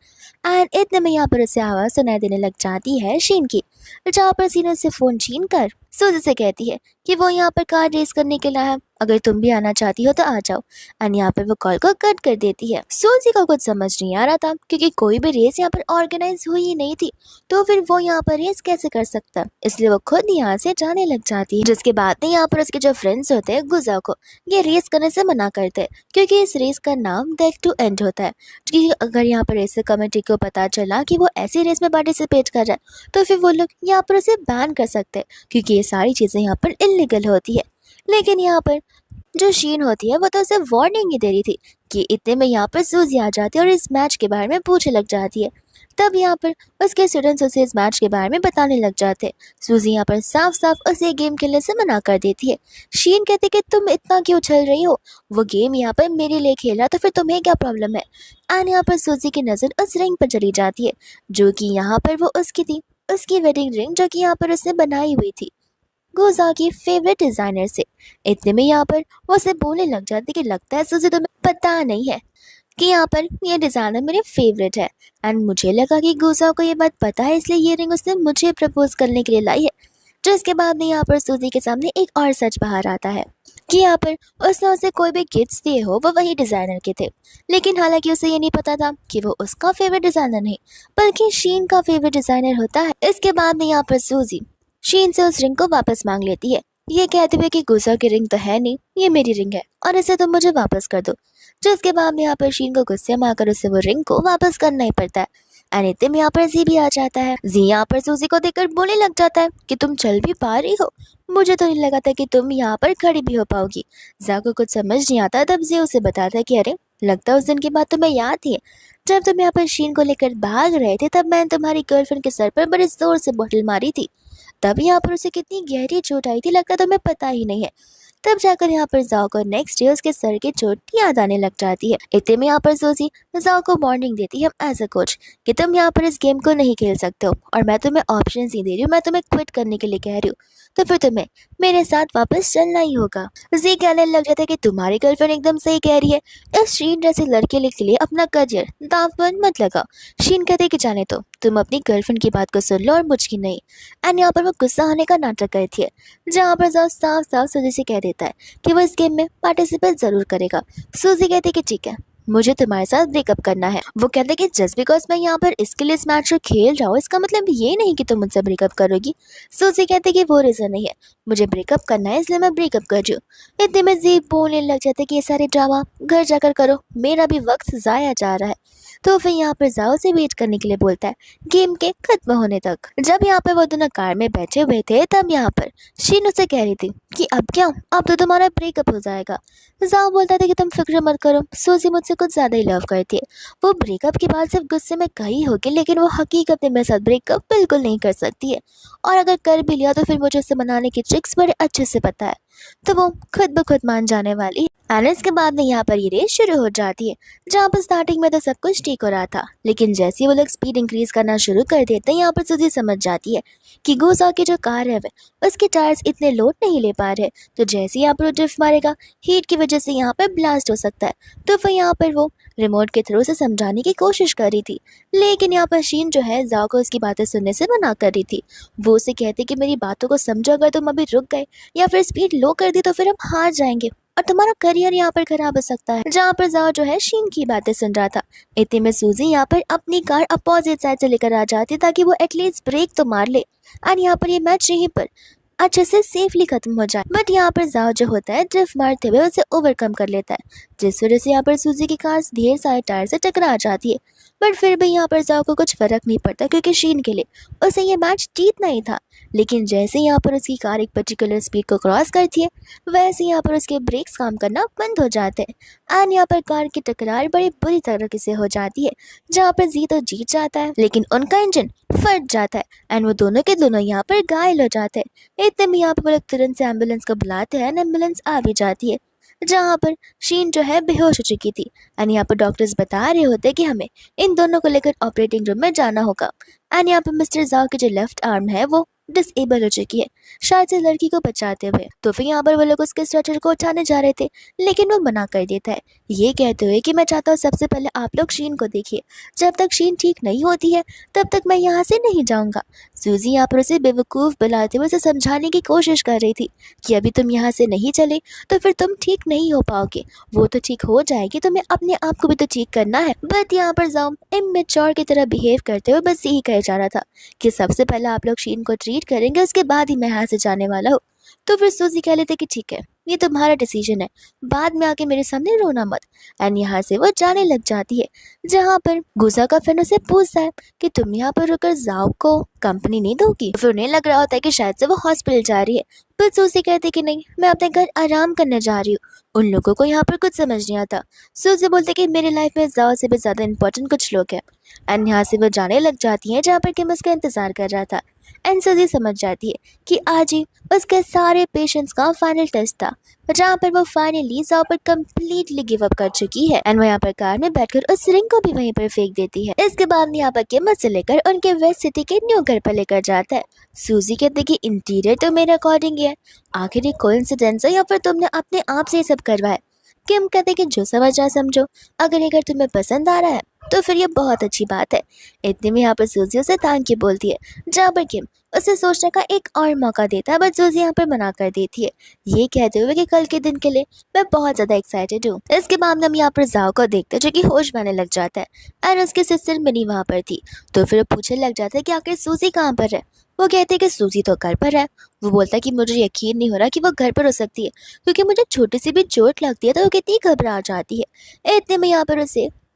एंड इतने में यहाँ पर उसे आवाज़ सुनाई देने लग जाती है शीन की, जहाँ पर सीन उससे फ़ोन छीन कर सूजी से कहती है कि वो यहाँ पर कार रेस करने के लिए है, अगर तुम भी आना चाहती हो तो आ जाओ। एंड यहाँ पर वो कॉल को कट कर देती है। सूजी को कुछ समझ नहीं आ रहा था क्योंकि कोई भी रेस यहाँ पर ऑर्गेनाइज हुई ही नहीं थी, तो फिर वो यहाँ पर रेस कैसे कर सकता, इसलिए वो खुद यहाँ से जाने लग जाती है। जिसके बाद में यहाँ पर उसके जो फ्रेंड्स होते हैं गुजा को ये रेस करने से मना करते हैं क्योंकि इस रेस का नाम डेथ टू एंड होता है। क्योंकि अगर यहाँ पर रेसर कमेटी को पता चला कि वो ऐसी रेस में पार्टिसिपेट कर रहा है तो फिर वो लोग यहाँ पर उसे बैन कर सकते हैं क्योंकि ये सारी चीज़ें यहाँ पर इलीगल होती है। लेकिन यहाँ पर जो शीन होती है वो तो उसे वार्निंग ही दे रही थी कि इतने में यहाँ पर सूजी आ जाती है और इस मैच के बारे में पूछने लग जाती है। तब यहाँ पर उसके स्टूडेंट्स उसे इस मैच के बारे में बताने लग जाते हैं। सूजी यहाँ पर साफ साफ उसे गेम खेलने से मना कर देती है। शीन कहती कि तुम इतना क्यों उछल रही हो, वो गेम यहाँ पर मेरे लिए खेला तो फिर तुम्हें क्या प्रॉब्लम है। एंड यहाँ पर सूजी की नज़र उस रिंग पर चली जाती है जो कि यहाँ पर वो उसकी थी, उसकी वेडिंग रिंग जो कि यहाँ पर उसने बनाई हुई थी गुजा की फेवरेट डिजाइनर से। इतने में यहाँ पर वो उसे बोलने लग जाती कि लगता है सूजी तुम्हें पता नहीं है कि यहाँ पर ये डिज़ाइनर मेरे फेवरेट है। एंड मुझे लगा कि गुजा को ये बात पता है इसलिए ये रिंग उसने मुझे प्रपोज करने के लिए लाई है। जिसके बाद में यहाँ पर सूजी के सामने एक और सच बाहर आता है कि यहाँ पर उसने उसे कोई भी गिफ्ट्स दिए हो वो वही डिज़ाइनर के थे। लेकिन हालांकि उसे ये नहीं पता था कि वो उसका फेवरेट डिज़ाइनर नहीं बल्कि शीन का फेवरेट डिज़ाइनर होता है। इसके बाद में यहाँ पर सूजी शीन से उस रिंग को वापस मांग लेती है, ये कहते हुए कि गुस्सा की रिंग तो है नहीं, ये मेरी रिंग है और इसे तुम मुझे वापस कर दो। जिसके बाद में यहाँ पर शीन को गुस्से में आकर उसे वो रिंग को वापस करना ही पड़ता है। अनित्य में यहाँ पर जी भी आ जाता है। जी यहाँ पर सूजी को देखकर बोलने लग जाता है कि तुम चल भी पा रही हो, मुझे तो नहीं लगा था कि तुम यहाँ पर खड़ी भी हो पाओगी। जा को कुछ समझ नहीं आता तब जी उसे बताता है कि अरे लगता है उस दिन की बात तुम्हें याद ही है, जब तुम यहाँ पर शीन को लेकर भाग रहे थे तब मैंने तुम्हारी गर्लफ्रेंड के सर पर बड़े जोर से बोतल मारी थी, तब यहाँ पर उसे कितनी गहरी चोट आई थी लगता तुम्हें पता ही नहीं है। तब जाकर यहाँ पर जाओ को नेक्स्ट डे उसके सर की चोट याद आने लग जाती है। इतने में यहाँ पर सूजी जाओ को वार्निंग देती है एज अ कोच कि तुम यहाँ पर इस गेम को नहीं खेल सकते हो और मैं तुम्हें ऑप्शन ही दे रही हूँ, मैं तुम्हें क्विट करने के लिए कह रही हूँ, तो फिर तुम्हें मेरे साथ वापस चलना ही होगा। जी कहने लग जाता है कि तुम्हारी गर्लफ्रेंड एकदम सही कह रही है, इस शीन जैसे लड़के के लिए अपना करियर दांव पर मत लगाओ। शीन कहते कि जाने तो तुम अपनी गर्लफ्रेंड की बात को सुन लो और मुझकी नहीं। एंड यहाँ पर वो गुस्सा होने का नाटक करती है जहाँ पर जाओ साफ साफ सूजी से कह देता है कि वो इस गेम में पार्टिसिपेट जरूर करेगा। सूजी कहती कि ठीक है, मुझे तुम्हारे साथ ब्रेकअप करना है। वो कहते कि जस्ट बिकॉज मैं यहाँ पर इसके लिए इस मैच को खेल रहा हूँ इसका मतलब ये नहीं कि तुम मुझसे ब्रेकअप करोगी। सूजी कहते कि वो रीजन नहीं है, मुझे ब्रेकअप करना है इसलिए मैं ब्रेकअप कर रही हूँ। इतने में जी बोलने लग जाते कि ये सारे ड्रामा घर जाकर करो, मेरा भी वक्त जाया जा रहा है। तो फिर यहाँ पर जाओ से वेट करने के लिए बोलता है गेम के खत्म होने तक। जब यहाँ पर वो दोनों कार में बैठे हुए थे तब यहाँ पर शीन उसे कह रही थी कि अब क्या, अब तो तुम्हारा ब्रेकअप हो जाएगा। जाओ बोलता था कि तुम फिक्र मत करो, सूजी मुझसे कुछ ज़्यादा ही लव करती है, वो ब्रेकअप के बाद सिर्फ गुस्से में कही होगी लेकिन वो हकीकत में मेरे साथ ब्रेकअप बिल्कुल नहीं कर सकती है, और अगर कर भी लिया तो फिर मुझे उससे मनाने की ट्रिक्स बड़े अच्छे से पता है, तो वो खुद ब खुद मान जाने वाली है। एंड इसके बाद में यहाँ पर ये रेस शुरू हो जाती है जहाँ पर स्टार्टिंग में तो सब कुछ ठीक हो रहा था लेकिन जैसे ही वो लोग स्पीड इंक्रीज करना शुरू कर देते हैं यहाँ पर सूजी समझ जाती है कि गुजा की जो कार है उसके टायर्स इतने लोड नहीं ले पा रहे, तो जैसे ही यहाँ पर वो ड्रिफ्ट मारेगा हीट की वजह से यहाँ पर ब्लास्ट हो सकता है। तो फिर यहाँ पर वो रिमोट के थ्रू से समझाने की कोशिश कर रही थी लेकिन यहाँ पर शीन जो है जाओ को उसकी बातें सुनने से मना कर रही थी। वो उसे कहती कि मेरी बातों को समझो, अगर तुम अभी रुक गए या फिर स्पीड लो कर दी तो फिर हम हार जाएंगे और तुम्हारा करियर यहाँ पर खराब हो सकता है। जहाँ पर जाओ जो है शीन की बातें सुन रहा था। इतने में सूजी यहाँ पर अपनी कार अपोजिट साइड से लेकर आ जाती ताकि वो एटलीस्ट ब्रेक तो मार ले और यहाँ पर ये मैच यहीं पर अच्छे से सेफली खत्म हो जाए। बट यहाँ पर जाओ जो होता है ड्रिफ्ट मारते हुए उसे ओवरकम कर लेता है जिस वजह से यहाँ पर सूजी की कार ढेर सारे टायर से टकरा जाती है। बट फिर भी यहाँ पर जाओ को कुछ फर्क नहीं पड़ता क्योंकि शीन के लिए उसे ये मैच जीतना ही था। लेकिन जैसे यहाँ पर उसकी कार एक पर्टिकुलर स्पीड को क्रॉस करती है, वैसे यहाँ पर उसके ब्रेक्स काम करना बंद हो जाते हैं एंड यहाँ पर कार की टकरार बड़ी बुरी तरीके से हो जाती है, जहाँ पर जी तो जीत जाता है लेकिन उनका इंजन फट जाता है एंड वो दोनों के दोनों यहाँ पर घायल हो जाते हैं। इतने में यहाँ पर वो लोग तुरंत से एम्बुलेंस को बुलाते हैं एंड एम्बुलेंस आ भी जाती है, जहाँ पर शीन जो है बेहोश हो चुकी थी एंड यहाँ पर डॉक्टर्स बता रहे होते कि हमें इन दोनों को लेकर ऑपरेटिंग रूम में जाना होगा एंड यहाँ पर मिस्टर जाओ की जो लेफ्ट आर्म है वो डिसेबल हो चुकी है, शायद से लड़की को बचाते हुए। तो फिर यहाँ पर वो लोग उसके स्ट्रेचर को उठाने जा रहे थे लेकिन वो मना कर देता है, ये कहते हुए कि मैं चाहता हूँ सबसे पहले आप लोग शीन को देखिए, जब तक शीन ठीक नहीं होती है तब तक मैं यहाँ से नहीं जाऊँगा। सूजी यहाँ पर उसे बेवकूफ़ बुलाते हुए उसे समझाने की कोशिश कर रही थी कि अभी तुम यहाँ से नहीं चले तो फिर तुम ठीक नहीं हो पाओगे, वो तो ठीक हो जाएगी, तुम्हें अपने आप को भी तो ठीक करना है। बट यहाँ पर जाओ इमेच्योर की तरह बिहेव करते हुए बस यही कह जा रहा था कि सबसे पहले आप लोग शीन को ट्रीट करेंगे, उसके बाद ही मैं यहाँ से जाने वाला हूँ। तो फिर सूजी कह लेते कि ठीक है, ये तुम्हारा डिसीजन है, बाद में आके मेरे सामने रोना मत। एंड यहाँ से वो जाने लग जाती है, जहाँ पर गुजा का फ्रेंड उसे पूछता है कि तुम यहाँ पर रुकर जाओ को कंपनी नहीं दोगी। तो फिर उन्हें लग रहा होता है कि शायद से वो हॉस्पिटल जा रही है, पर सूजी कहती कि नहीं, मैं अपने घर आराम करने जा रही हूँ। उन लोगों को यहाँ पर कुछ समझ नहीं आता। सूजी बोलते कि मेरी लाइफ में जाओ से भी ज्यादा इंपॉर्टेंट कुछ लोग हैं। एंड यहाँ से वो जाने लग जाती है जहाँ पर किम उसका इंतजार कर रहा था। एंड सूजी समझ जाती है कि आज ही उसके सारे पेशेंट्स का फाइनल टेस्ट था, जहाँ पर वो फाइनली जाओ पर कम्प्लीटली गिव अप कर चुकी है एंड वो यहाँ पर कार में बैठकर उस रिंग को भी वहीं पर फेंक देती है। इसके बाद यहाँ पर किम उसे लेकर उनके वेस्ट सिटी के न्यू घर पर लेकर जाता है। सूजी कहती कि इंटीरियर तो मेरे अकॉर्डिंग है, आखिर ये कोइंसिडेंस है या फिर तुमने अपने आप से ये सब करवाया। किम कहते कि जो समझना समझो, अगर ये घर तुम्हें पसंद आ रहा है तो फिर ये बहुत अच्छी बात है। इतने में यहाँ पर सूजी उसे थैंक यू बोलती है, जहाँ पर किम उसे सोचने का एक और मौका देता है, बट सूजी यहाँ पर मना कर देती है, ये कहते हुए कि कल के दिन के लिए मैं बहुत ज्यादा एक्साइटेड हूँ। इसके बाद हम यहाँ पर जाओ को देखते हैं जो कि होश में आने लग जाता है और उसकी सिस्टर मिनी वहाँ पर थी। तो फिर पूछने लग जाता है कि आखिर सूजी कहाँ पर है। वो कहते हैं कि सूजी तो घर पर है। वो बोलता है कि मुझे यकीन नहीं हो रहा कि वो घर पर हो सकती है, क्योंकि मुझे छोटी सी भी चोट लगती है तो वो कितनी घबरा जाती है। इतने में यहाँ पर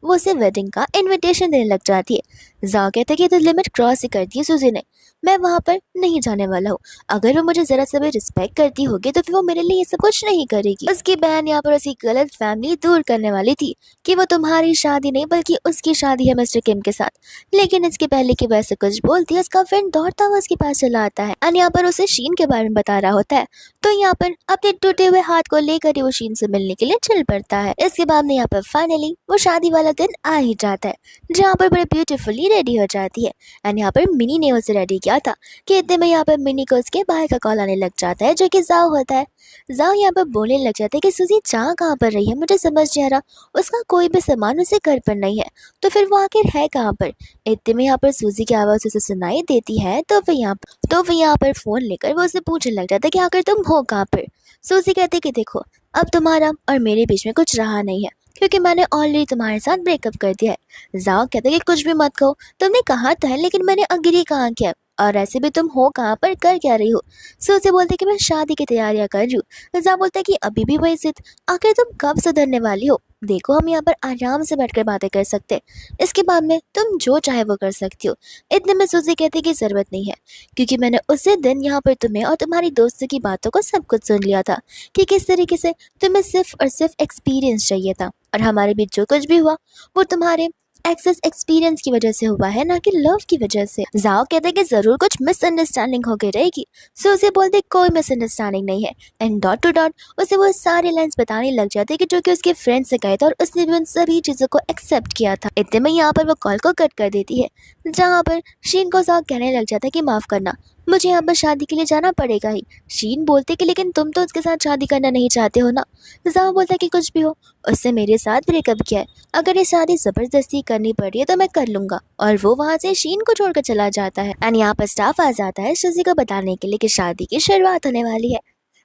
वो उसे वेडिंग का इनविटेशन देने लग जाती है। जाओ कहते कि तो लिमिट क्रॉस ही कर दी है सूजी ने, मैं वहाँ पर नहीं जाने वाला हूँ। अगर वो मुझे जरा सा भी रिस्पेक्ट करती होगी तो फिर वो मेरे लिए ये सब कुछ नहीं करेगी। उसकी बहन यहाँ पर उसकी गलत फैमिली दूर करने वाली थी कि वो तुम्हारी शादी नहीं बल्कि उसकी शादी है मिस्टर किम के साथ, लेकिन इसके पहले कि वैसे कुछ बोलती है उसका फ्रेंड दौड़ता हुआ उसके पास चला आता है और यहाँ पर उसे शीन के बारे में बता रहा होता है। तो यहाँ पर अपने टूटे हुए हाथ को लेकर ही वो शीन से मिलने के लिए चल पड़ता है। इसके बाद में यहाँ पर फाइनली वो शादी वाला दिन आ ही जाता है, जहाँ पर बड़े ब्यूटीफुली रेडी हो जाती है एंड यहाँ पर मिनी ने उसे रेडी किया था कि इतने में यहाँ पर मिनी को उसके भाई का कॉल आने लग जाता है जो कि जाओ होता है। जाओ यहाँ पर बोलने लग जाता है कि सूजी जा कहाँ पर रही है, मुझे समझ नहीं आ रहा, उसका कोई भी सामान उसे घर पर नहीं है, तो फिर वो आखिर है कहाँ पर। इतने में यहाँ पर सूजी की आवाज़ उसे सुनाई देती है। तो फिर यहाँ पर फोन लेकर वो उसे पूछने लग जाता है कि आखिर तुम हो कहाँ पर। सूजी कहते कि देखो, अब तुम्हारा और मेरे बीच में कुछ रहा नहीं है क्योंकि मैंने ऑलरेडी तुम्हारे साथ ब्रेकअप कर दिया है। जाओ कहते कि कुछ भी मत कहो, तुमने कहा तो है लेकिन मैंने अग्री कहाँ किया, और ऐसे भी तुम हो कहाँ पर, कर क्या रही हो। सूजी बोलते कि मैं शादी की तैयारियां कर रही हूँ। जाओ बोलता है कि अभी भी वही जिद, आखिर तुम कब सुधरने वाली हो। देखो हम यहाँ पर आराम से बैठकर बातें कर सकते हैं, इसके बाद में तुम जो चाहे वो कर सकती हो। इतने में सूजी कहती कि जरूरत नहीं है, क्योंकि मैंने उसी दिन यहाँ पर तुम्हें और तुम्हारी दोस्तों की बातों को सब कुछ सुन लिया था कि किस तरीके से तुम्हें सिर्फ और सिर्फ एक्सपीरियंस चाहिए था, और हमारे बीच जो कुछ भी हुआ वो तुम्हारे एक्सेस एक्सपीरियंस की वजह से हुआ है, ना कि लव की वजह से। जाओ कहते कि जरूर कुछ मिसअंडरस्टैंडिंग हो गई रहेगी। सूजी बोलते कोई मिसअंडरस्टैंडिंग नहीं है एंड डॉट टू डॉट उसे वो सारे लाइंस बताने लग जाते कि जो कि उसके फ्रेंड से कहे थे और उसने भी उन सभी चीजों को एक्सेप्ट किया था। इतने में यहाँ पर वो कॉल को कट कर देती है, जहाँ पर शीन को जाओ कहने लग जाता है कि माफ करना, मुझे यहाँ पर शादी के लिए जाना पड़ेगा ही। शीन बोलते कि लेकिन तुम तो उसके साथ शादी करना नहीं चाहते हो ना। जाओ बोलता कि कुछ भी हो, उससे मेरे साथ ब्रेकअप किया है, अगर ये शादी जबरदस्ती करनी पड़ी है तो मैं कर लूंगा। और वो वहाँ से शीन को छोड़कर चला जाता है एंड यहाँ पर स्टाफ आ जाता है सूजी को बताने के लिए कि शादी की शुरुआत होने वाली है।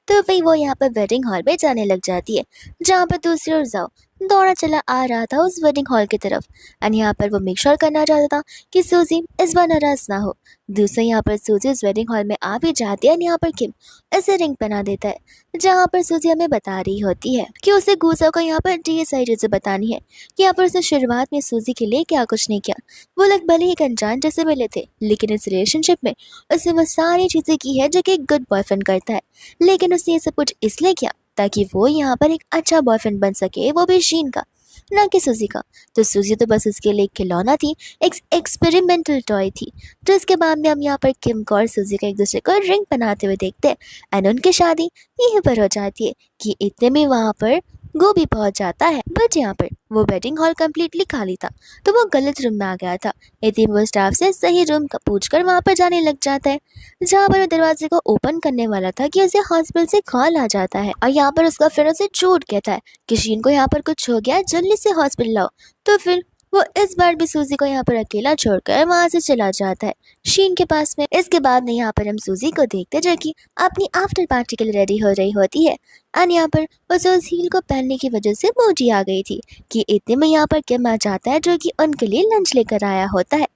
तो फिर वो यहाँ पर वेडिंग हॉल में जाने लग जाती है, जहाँ पर दूसरी ओर जाओ दौड़ा चला आ रहा था उस वेडिंग हॉल की तरफ। एंड यहाँ पर वो मेक श्योर करना चाहता था कि सूजी इस बार नाराज ना हो। दूसरे यहाँ पर सूजी उस वेडिंग हॉल में आ भी जाती है। यहाँ पर किम ऐसे रिंग पहना देता है, जहाँ पर सूजी हमें बता रही होती है कि उसे गुजा को यहाँ पर ढेर सारी चीजें बतानी है कि यहाँ पर उसने शुरुआत में सूजी के लिए क्या कुछ नहीं किया। वो लोग भले ही एक अनजान जैसे मिले थे, लेकिन इस रिलेशनशिप में उसने वो सारी चीजें की है जो कि एक गुड बॉयफ्रेंड करता है। लेकिन उसने ये सब कुछ इसलिए किया ताकि वो यहाँ पर एक अच्छा बॉयफ्रेंड बन सके, वो भी शीन का, ना कि सूजी का। तो सूजी तो बस उसके लिए एक खिलौना थी, एक एक्सपेरिमेंटल टॉय थी। तो इसके बाद में हम यहाँ पर किम को और सूजी को एक दूसरे को रिंग पहनाते हुए देखते हैं। एंड उनकी शादी यहीं पर हो जाती है कि इतने में वहाँ पर गोभी पहुंच जाता है। बट यहाँ पर वो वेडिंग हॉल कम्प्लीटली खाली था, तो वो गलत रूम में आ गया था। इतने वो स्टाफ से सही रूम का पूछकर वहाँ पर जाने लग जाता है, जहाँ पर वो दरवाजे को ओपन करने वाला था कि उसे हॉस्पिटल से कॉल आ जाता है। और यहाँ पर उसका फ्रेंड उसे झूठ कहता है कि शीन को यहाँ पर कुछ हो गया है, जल्दी से हॉस्पिटल लाओ। तो फिर वो इस बार भी सूजी को यहाँ पर अकेला छोड़कर वहां से चला जाता है शीन के पास में। इसके बाद में यहाँ पर हम सूजी को देखते हैं जो कि अपनी आफ्टर पार्टी के लिए रेडी हो रही होती है। और यहाँ पर उसे उस हील को पहनने की वजह से मोजी आ गई थी कि इतने में यहाँ पर किम आ जाता है जो कि उनके लिए लंच लेकर आया होता है।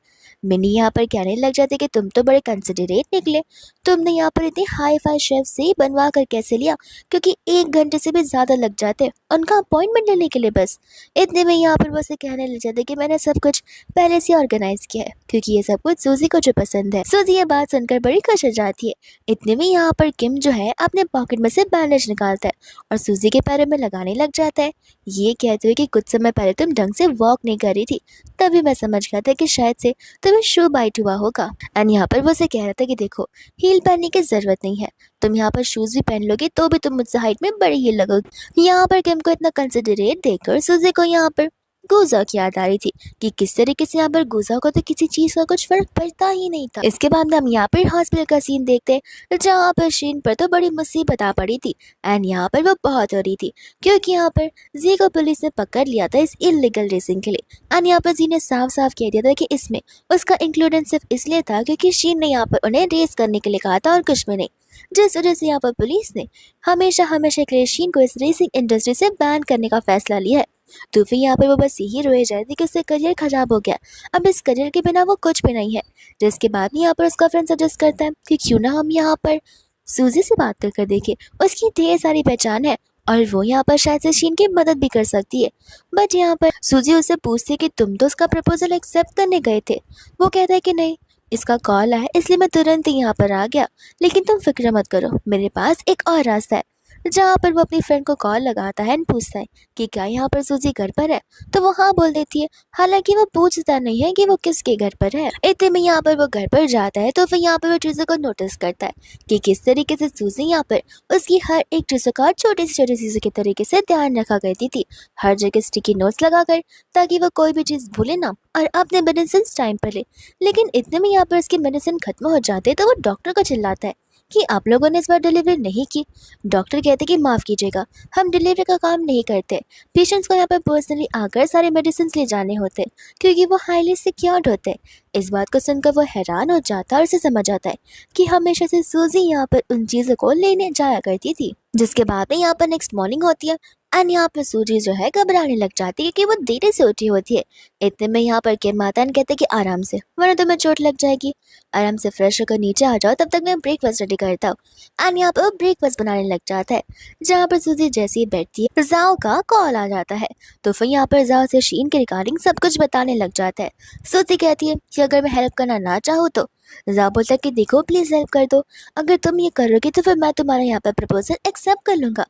मिनी यहाँ पर कहने लग जाते कि तुम तो बड़े कंसिडरेट निकले, तुमने यहाँ पर इतनी हाई फाई शेफ से बनवा कर कैसे लिया, क्योंकि 1 घंटे से भी ज़्यादा लग जाते उनका अपॉइंटमेंट लेने के लिए बस। इतने में यहाँ पर वो उसे कहने लग जाते कि मैंने सब कुछ पहले से ऑर्गेनाइज किया है, क्योंकि ये सब कुछ सूजी को जो पसंद है। सूजी ये बात सुनकर बड़ी खुश हो जाती है। इतने में यहाँ पर किम जो है अपने पॉकेट में से बैंडेज निकालता है और सूजी के पैरों में लगाने लग जाता है, ये कहते हुए कि कुछ समय पहले तुम ढंग से वॉक नहीं कर रही थी, तभी मैं समझ गया था कि शायद से तुम्हें शू बाइट हुआ होगा। एंड यहाँ पर वो उसे कह रहा था कि देखो, हील पहनने की जरूरत नहीं है, तुम यहाँ पर शूज भी पहन लोगे तो भी तुम मुझसे हाइट में बड़ी ही लगोगी। यहाँ पर किम को इतना कंसिडरेट देखकर सूजी को यहाँ पर गुजा की याद आ रही थी कि किस तरीके से यहाँ पर गुजा को तो किसी चीज का कुछ फर्क पड़ता ही नहीं था। इसके बाद हम यहाँ पर हॉस्पिटल का सीन देखते हैं, जहाँ पर शीन पर तो बड़ी मुसीबत आ पड़ी थी। एंड यहाँ पर वो बहुत हो रही थी क्योंकि यहाँ पर जी को पुलिस ने पकड़ लिया था इस इलीगल रेसिंग के लिए। एंड यहाँ पर जी ने साफ साफ कह दिया था कि इसमें उसका इंक्लूडेंस सिर्फ इसलिए था क्योंकि शीन ने यहाँ पर उन्हें रेस करने के लिए कहा था और कुछ भी नहीं, जिस वजह से यहाँ पर पुलिस ने हमेशा हमेशा के लिए शीन को इस रेसिंग इंडस्ट्री से बैन करने का फैसला लिया है। तो फिर यहाँ पर वो बस यही रोए जाती कि उसका करियर खराब हो गया, अब इस करियर के बिना वो कुछ भी नहीं है। जिसके बाद में यहाँ पर उसका फ्रेंड सजेस्ट करता है कि क्यों ना हम यहाँ पर सूजी से बात कर देखें, उसकी ढेर सारी पहचान है और वो यहाँ पर शायद से शीन की मदद भी कर सकती है। बट यहाँ पर सूजी उससे पूछती है कि तुम तो उसका प्रपोजल एक्सेप्ट करने गए थे। वो कहता है कि नहीं, इसका कॉल आया इसलिए मैं तुरंत ही यहाँ पर आ गया, लेकिन तुम फिक्र मत करो, मेरे पास एक और रास्ता है। जहाँ पर वो अपनी फ्रेंड को कॉल लगाता है एंड पूछता है कि क्या यहाँ पर सूजी घर पर है, तो वो हाँ बोल देती है, हालांकि वो पूछता नहीं है कि वो किसके घर पर है। इतने में यहाँ पर वो घर पर जाता है तो फिर यहाँ पर वो चीज़ों को नोटिस करता है कि किस तरीके से सूजी यहाँ पर उसकी हर एक चीज़ों का छोटी से चीज़ों के तरीके से ध्यान रखा करती थी, हर जगह स्टिकी नोट्स लगाकर, ताकि वो कोई भी चीज़ भूले ना और अपने मेडिसिन टाइम पर ले। लेकिन इतने में यहाँ पर उसकी मेडिसिन खत्म हो जाते तो वो डॉक्टर को चिल्लाता है कि आप लोगों ने इस बार डिलीवरी नहीं की। डॉक्टर कहते कि माफ़ कीजिएगा, हम डिलीवरी का काम नहीं करते, पेशेंट्स को यहाँ पर पर्सनली आकर सारे मेडिसिन ले जाने होते क्योंकि वो हाईली सिक्योर्ड होते। इस बात को सुनकर वो हैरान हो जाता है और उसे समझ आता है कि हमेशा से सूजी यहाँ पर उन चीज़ों को लेने जाया करती थी। जिसके बाद में यहाँ पर नेक्स्ट मॉर्निंग होती है एंड यहाँ पर सूजी जो है घबराने लग जाती है कि वो देरी से उठी होती है। इतने में यहाँ पर के माता कहते कि आराम से, वरना तुम्हें चोट लग जाएगी, आराम से फ्रेश होकर नीचे आ जाओ, तब तक मैं ब्रेकफास्ट रेडी करता हूँ। एंड यहाँ पर वो ब्रेकफास्ट बनाने लग जाता है। जहाँ पर सूजी जैसे ही बैठती है, जाओ का कॉल आ जाता है, तो फिर यहाँ पर जाओ से शीन के रिगार्डिंग सब कुछ बताने लग जाता है। सूजी कहती है कि अगर मैं हेल्प करना ना चाहूँ तो, जाओ बोलता है कि देखो प्लीज हेल्प कर दो, अगर तुम ये करोगे तो फिर मैं तुम्हारा यहाँ पर प्रपोजल एक्सेप्ट कर लूंगा।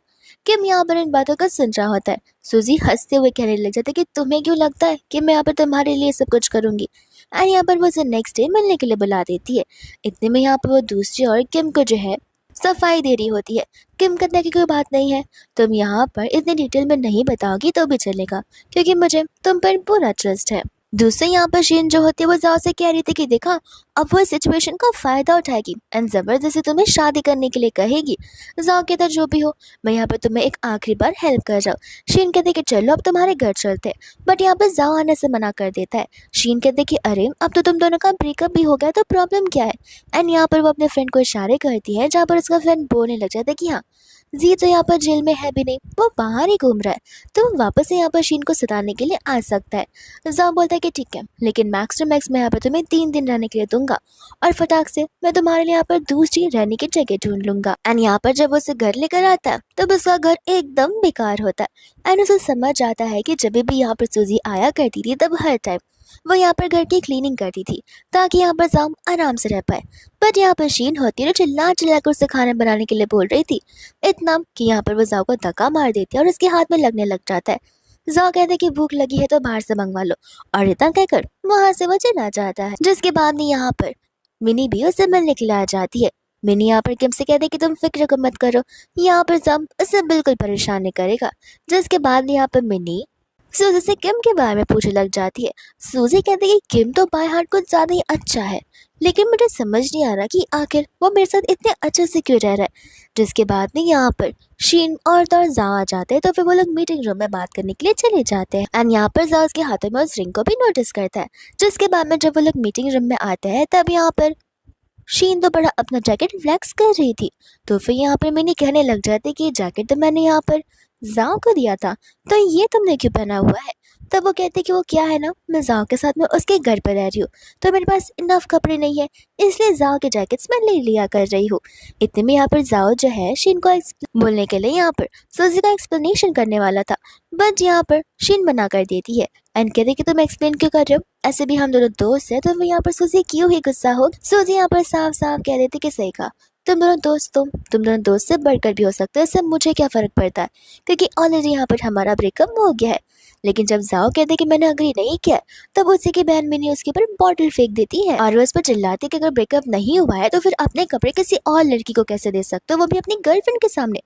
किम यहाँ पर इन बातों का सुन रहा होता है। सूजी हंसते हुए कहने लग जाता है कि तुम्हें क्यों लगता है कि मैं यहाँ पर तुम्हारे लिए सब कुछ करूंगी। एंड यहाँ पर वो उसे नेक्स्ट डे मिलने के लिए बुला देती है। इतने में यहाँ पर वो दूसरी और किम को जो है सफाई दे रही होती है। किम कहता है कि कोई बात नहीं है, तुम यहाँ पर इतने डिटेल में नहीं बताओगी तो भी चलेगा, क्योंकि मुझे तुम पर पूरा ट्रस्ट है। दूसरे यहाँ पर शीन जो होती है वो जाओ से कह रही थी कि देखा, अब वो सिचुएशन का फायदा उठाएगी एंड जबरदस्ती तुम्हें शादी करने के लिए कहेगी। जाओ कहता जो भी हो, मैं यहाँ पर तुम्हें एक आखिरी बार हेल्प कर रहा हूँ। शीन कहते कि चलो अब तुम्हारे घर चलते, बट यहाँ पर जाओ आने से मना कर देता है। शीन कहते कि अरे अब तो तुम दोनों का ब्रेकअप भी हो गया तो प्रॉब्लम क्या है। एंड यहाँ पर वो अपने फ्रेंड को इशारे करती है, जहाँ पर उसका फ्रेंड बोलने लग जाता है कि हाँ, जी तो यहाँ पर जेल में है भी नहीं, वो बाहर ही घूम रहा है, तो वो वापस से यहाँ पर शीन को सताने के लिए आ सकता है। जाओ बोलता है कि ठीक है, लेकिन मैक्स टू मैक्स मैं यहाँ पर तुम्हें 3 दिन रहने के लिए दूंगा, और फटाक से मैं तुम्हारे लिए यहाँ पर दूसरी रहने की जगह ढूंढ लूंगा। एंड यहाँ पर जब वो उसे घर लेकर आता है तब उसका घर एकदम बेकार होता है। एंड उसे समझ आता है कि जब भी यहाँ पर सूजी आया करती थी तब हर टाइम वो यहाँ पर घर की क्लीनिंग करती थी ताकि यहाँ पर जाम आराम से रह पाए। बट यहाँ पर शीन होती है जो चिल्ला चिल्ला कर उसे खाना बनाने के लिए बोल रही थी, इतना कि यहाँ पर वो जाओ को धक्का मार देती है और उसके हाथ में लगने लग जाता है। जाओ कहते कि भूख लगी है तो बाहर से मंगवा लो, और इतना कहकर वहां से वो चला जाता है। जिसके बाद में यहाँ पर मिनी भी उसे मिलने के लिए आ जाती है। मिनी यहाँ पर किम से कहते कि तुम फिक्र को मत करो, यहाँ पर जाम उसे बिल्कुल परेशान नहीं करेगा। जिसके बाद में यहाँ पर मिनी सूजी से किम के बारे में पूछने लग जाती है। सूजी कहती है कि किम तो बाय हार्ट कुछ ज्यादा ही अच्छा है, लेकिन मुझे समझ नहीं आ रहा कि आखिर वो मेरे साथ इतने अच्छे से क्यों रह रहा है। जिसके बाद में यहाँ पर शीन और जाओ आ जाते हैं, तो फिर वो लोग मीटिंग रूम में बात करने के लिए चले जाते हैं। एंड यहाँ पर जाओ उसके हाथों में उस रिंग को भी नोटिस करता है। जिसके बाद में जब वो लोग मीटिंग रूम में आते हैं तब यहाँ पर शीन तो बड़ा अपना जैकेट फ्लेक्स कर रही थी, तो फिर यहाँ पर मैंने कहने लग जाते कि ये जैकेट तो मैंने यहाँ पर जाओ को दिया था, तो ये तुमने क्यों पहना हुआ है। तब वो कहती कि वो क्या है ना, मैं जाओ के साथ में उसके घर पर रह रही हूँ, तो मेरे पास इनफ कपड़े नहीं है, इसलिए जाओ के जैकेट्स मैं ले लिया कर रही हूँ। इतने में यहाँ पर जाओ जो है शीन को बोलने के लिए यहाँ पर सूजी का एक्सप्लेनेशन करने वाला था, बट यहाँ पर शीन मना कर देती है एंड कहते कि तुम एक्सप्लेन क्यों कर रहे हो, ऐसे भी हम दोनों दोस्त हैं, तो वो यहाँ पर सूजी क्यों ही गुस्सा हो। सूजी यहाँ पर साफ साफ कह देती कि सही कहा, तुम दोनों दोस्त से बढ़कर भी हो सकते हो, इससे मुझे क्या फर्क पड़ता है, क्योंकि ऑलरेडी यहाँ पर हमारा ब्रेकअप हो गया है। लेकिन जब जाओ कहते कि मैंने अग्री नहीं किया, तब उसी की बहन मिनी उसके ऊपर बॉटल फेंक देती है और वो उस पर चिल्लाती कि अगर ब्रेकअप नहीं हुआ है तो फिर अपने कपड़े किसी और लड़की को कैसे दे सकते हो, वो भी अपनी गर्लफ्रेंड के सामने।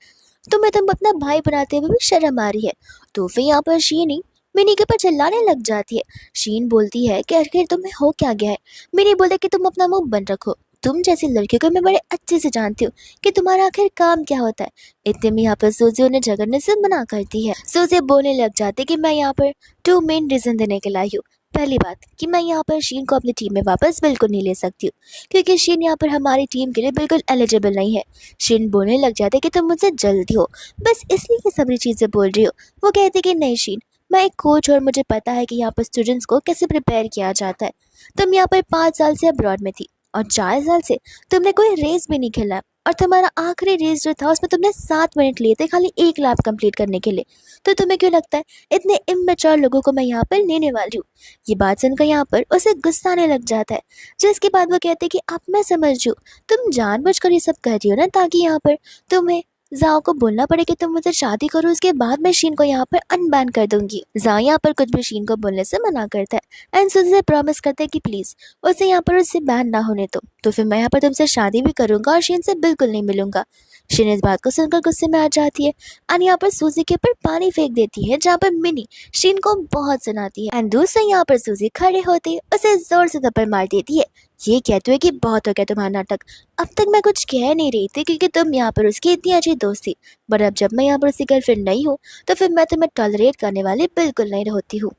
तुम अपना भाई बनाते हुए भी शर्म आ रही है। तो फिर यहाँ पर शीन मिनी के ऊपर चिल्लाने लग जाती है। शीन बोलती है कि आखिर तुम्हें हो क्या गया है। मिनी बोलते कि तुम अपना मुंह बंद रखो, तुम जैसी लड़कियों को मैं बड़े अच्छे से जानती हूँ कि तुम्हारा आखिर काम क्या होता है। इतने में यहाँ पर सूजी उन्हें झगड़ने से मना करती है। सूजी बोलने लग जाती कि मैं यहाँ पर 2 मेन रीजन देने के लाई हूँ। पहली बात कि मैं यहाँ पर शीन को अपनी टीम में वापस बिल्कुल नहीं ले सकती हूँ, क्योंकि शीन यहाँ पर हमारी टीम के लिए बिल्कुल एलिजिबल नहीं है। शीन बोलने लग जाते कि तुम मुझसे जल्दी हो, बस इसलिए ये सारी चीजें बोल रही हो। वो कहते कि नहीं शीन, मैं एक कोच और मुझे पता है कि यहाँ पर स्टूडेंट्स को कैसे प्रिपेयर किया जाता है। तुम यहाँ पर 5 साल से अब्रॉड में थी और 4 साल से तुमने कोई रेस भी नहीं खेला, और तुम्हारा आखिरी रेस जो था उसमें तुमने 7 मिनट लिए थे खाली एक लैप कंप्लीट करने के लिए। तो तुम्हें क्यों लगता है इतने इमेच्योर लोगों को मैं यहाँ पर लेने वाली हूँ। ये बात सुनकर यहाँ पर उसे गुस्सा आने लग जाता है। जिसके बाद वो कहते कि अब मैं समझ रही हूँ, तुम जानबूझकर ये सब कर रही हो ना, ताकि यहाँ पर तुम्हें जाओ को बोलना पड़े कि तुम मुझसे शादी करो, उसके बाद मैं शीन को यहाँ पर अनबैन कर दूंगी। जाओ यहाँ पर कुछ भी शीन को बोलने से मना करता है एंड सुजी से प्रॉमिस करता है कि प्लीज उसे यहाँ पर उससे बैन ना होने दो, तो फिर मैं यहाँ पर तुमसे शादी भी करूंगा और शीन से बिल्कुल नहीं मिलूंगा। शीन इस बात को सुनकर गुस्से में आ जाती है एंड यहाँ पर सूजी के ऊपर पानी फेंक देती है, जहाँ पर मिनी शीन को बहुत सुनाती है एंड दूसरे यहाँ पर सूजी खड़े होते उसे जोर से थप्पड़ मार देती है। ये कहते हुए कि बहुत हो गया तुम्हारा नाटक, अब तक मैं कुछ कह नहीं रही थी क्योंकि तुम यहाँ पर उसकी इतनी अच्छी दोस्त थी, बट अब जब मैं यहाँ पर उसकी गर्लफ्रेंड नहीं हूँ तो फिर मैं तुम्हें टॉलरेट करने वाली बिल्कुल नहीं होती हूँ।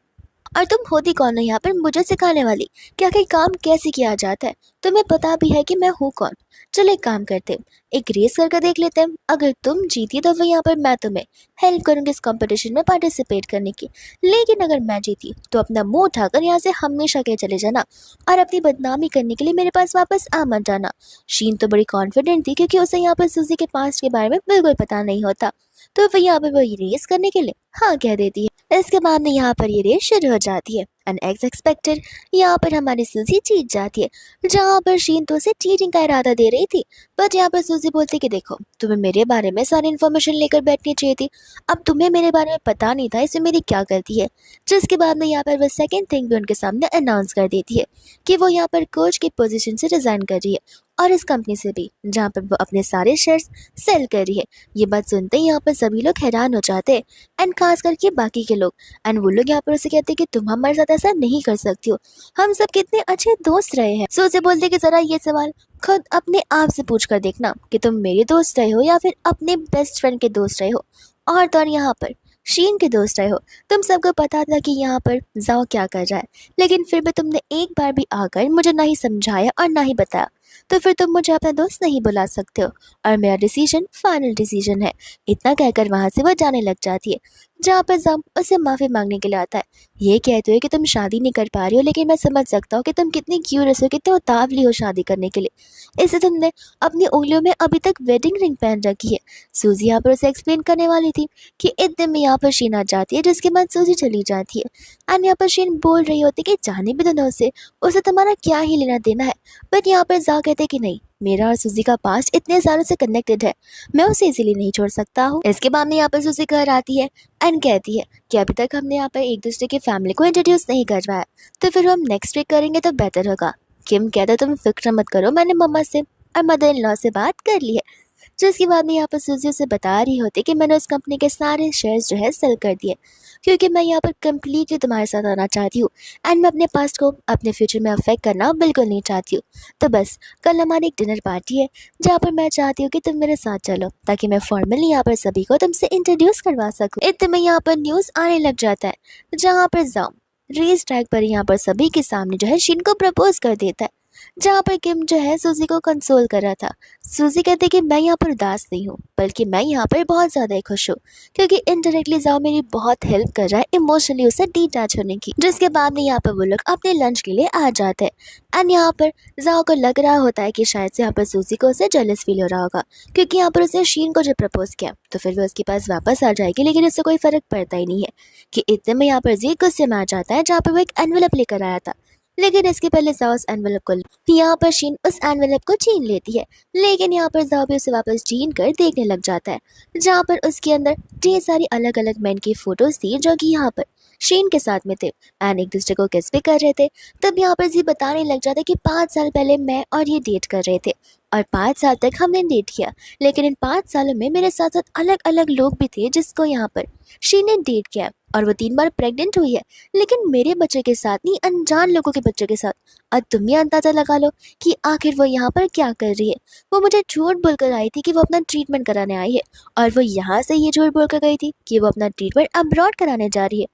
और तुम होती कौन हो यहाँ पर मुझे सिखाने वाली कि आखिर काम कैसे किया जाता है, तुम्हें पता भी है कि मैं हूँ कौन। चलो एक काम करते हैं, एक रेस करके देख लेते हैं, अगर तुम जीती तो फिर यहाँ पर मैं तुम्हें हेल्प करूँगी इस कंपटीशन में पार्टिसिपेट करने की, लेकिन अगर मैं जीती तो अपना मुंह उठाकर यहाँ से हमेशा के चले जाना और अपनी बदनामी करने के लिए मेरे पास वापस आ मत जाना। शीन तो बड़ी कॉन्फिडेंट थी क्योंकि उसे यहाँ पर सूजी के पास्ट के बारे में बिल्कुल पता नहीं होता, तो फिर यहाँ पर वो रेस करने के लिए हाँ कह देती है। इसके बाद में यहाँ पर ये रेस शुरू हो जाती है एंड एज एक्सपेक्टेड यहाँ पर हमारी सूजी जीत जाती है, जहाँ पर शीन तो उसे चीटिंग का इरादा दे रही थी। बट यहाँ पर सूजी बोलती कि देखो तुम्हें मेरे बारे में सारी इन्फॉर्मेशन लेकर बैठनी चाहिए थी, अब तुम्हें मेरे बारे में पता नहीं था, इसमें मेरी क्या गलती है। जिसके बाद में यहाँ पर वो सेकेंड थिंग भी उनके सामने अनाउंस कर देती है कि वो यहाँ पर कोच की पोजीशन से रिजाइन कर रही है और इस कंपनी से भी, जहाँ पर वो अपने सारे शेयर्स सेल कर रही है। ये बात सुनते ही यहाँ पर सभी लोग हैरान हो जाते हैं एंड खास करके बाकी के लोग, एंड वो लोग यहाँ पर उसे कहते हैं कि तुम हमारे साथ ऐसा नहीं कर सकती हो, हम सब कितने अच्छे दोस्त रहे हैं। सो उसे बोलते कि जरा ये सवाल खुद अपने आप से पूछ कर देखना कि तुम मेरे दोस्त रहे हो या फिर अपने बेस्ट फ्रेंड के दोस्त रहे हो, और तो और यहाँ पर शीन के दोस्त रहे हो। तुम सबको पता था कि यहाँ पर जाओ क्या कर रहा है, लेकिन फिर भी तुमने एक बार भी आकर मुझे ना ही समझाया और ना ही बताया। तो फिर तुम मुझे अपना दोस्त नहीं बुला सकते हो और मेरा डिसीजन फाइनल डिसीजन है। इतना कहकर वहां से वो जाने लग जाती है, जहाँ पर जम उसे माफी मांगने के लिए आता है। ये कहते हुए कि तुम शादी नहीं कर पा रही हो, लेकिन मैं समझ सकता हूँ कि तुम कितनी क्यूरियस हो, कितने उतावली हो शादी करने के लिए, इससे तुमने अपनी उंगलियों में अभी तक वेडिंग रिंग पहन रखी है। सूजी यहाँ पर उसे एक्सप्लेन करने वाली थी कि इतने में यहाँ पर शीन आ जाती है, जिसके बाद सूजी चली जाती है। एंड यहाँ पर शीन बोल रही होती कि जाने भी दो ना उसे तुम्हारा क्या ही लेना देना है। बट यहाँ पर जा कहते कि नहीं, मेरा और सूजी का पास्ट इतने सालों से कनेक्टेड है, मैं उसे इजीली नहीं छोड़ सकता हूँ। इसके बाद में यहाँ पर सूजी घर आती है एंड कहती है कि अभी तक हमने यहाँ पर एक दूसरे की फैमिली को इंट्रोड्यूस नहीं करवाया, तो फिर हम नेक्स्ट वीक करेंगे तो बेटर होगा। किम कहता तुम फिक्र मत करो, मैंने मम्मा से और मदर इन लॉ से बात कर ली है। जिसके बाद में यहाँ पर सूजी उसे बता रही होती कि मैंने उस कंपनी के सारे शेयर्स जो है सेल कर दिए, क्योंकि मैं यहाँ पर कम्प्लीटली तुम्हारे साथ आना चाहती हूँ एंड मैं अपने पास्ट को अपने फ्यूचर में अफेक्ट करना बिल्कुल नहीं चाहती हूँ। तो बस कल हमारी एक डिनर पार्टी है, जहाँ पर मैं चाहती हूँ कि तुम मेरे साथ चलो, ताकि मैं फॉर्मली यहाँ पर सभी को तुमसे इंट्रोड्यूस करवा सकूँ। इतने में यहाँ पर न्यूज़ आने लग जाता है, जहाँ पर जाओ रेस ट्रैक पर यहाँ पर सभी के सामने जो है शिन को प्रपोज कर देता है, जहाँ पर किम जो है सूजी को कंसोल कर रहा था। सूजी कहती कि मैं यहाँ पर उदास नहीं हूँ, बल्कि मैं यहाँ पर बहुत ज़्यादा खुश हूँ, क्योंकि इनडायरेक्टली जाओ मेरी बहुत हेल्प कर रहा है इमोशनली उससे डिटैच होने की। जिसके बाद में यहाँ पर वो लोग अपने लंच के लिए आ जाते हैं एंड यहाँ पर जाओ को लग रहा होता है कि शायद से यहाँ पर सूजी को उसे जेलस फील हो रहा होगा, क्योंकि यहाँ पर उसने शीन को जो प्रपोज किया तो फिर वो उसके पास वापस आ जाएगी, लेकिन इससे कोई फर्क पड़ता ही नहीं है कि इतने में यहाँ पर जी गुस्से में आ जाता है, जहाँ पर वो एक एनवेलप लेकर आया था। लेकिन इसके पहले जाओ उस एनवेलप को, यहाँ पर शीन उस एनवेलप को छीन लेती है, लेकिन यहाँ पर जाओ भी उसे वापस छीन कर देखने लग जाता है, जहाँ पर उसके अंदर ढेर सारी अलग अलग मैन की फोटोज थी जो कि यहाँ पर शीन के साथ में थे एंड एक दूसरे को किस भी कर रहे थे। तब यहाँ पर जी बताने लग जाता है कि 5 साल पहले मैं और ये डेट कर रहे थे और 5 साल तक हमने डेट किया, लेकिन इन 5 सालों में मेरे साथ साथ अलग अलग लोग भी थे जिसको यहाँ पर शीन ने डेट किया और वो 3 बार प्रेग्नेंट हुई है, लेकिन मेरे बच्चे के साथ नहीं, अनजान लोगों के बच्चे के साथ। और तुम ये अंदाजा लगा लो कि आखिर वो यहाँ पर क्या कर रही है। वो मुझे झूठ बोलकर आई थी कि वो अपना ट्रीटमेंट कराने आई है, और वो यहाँ से ये झूठ बोलकर गई थी कि वो अपना ट्रीटमेंट अब्रॉड कराने जा रही है।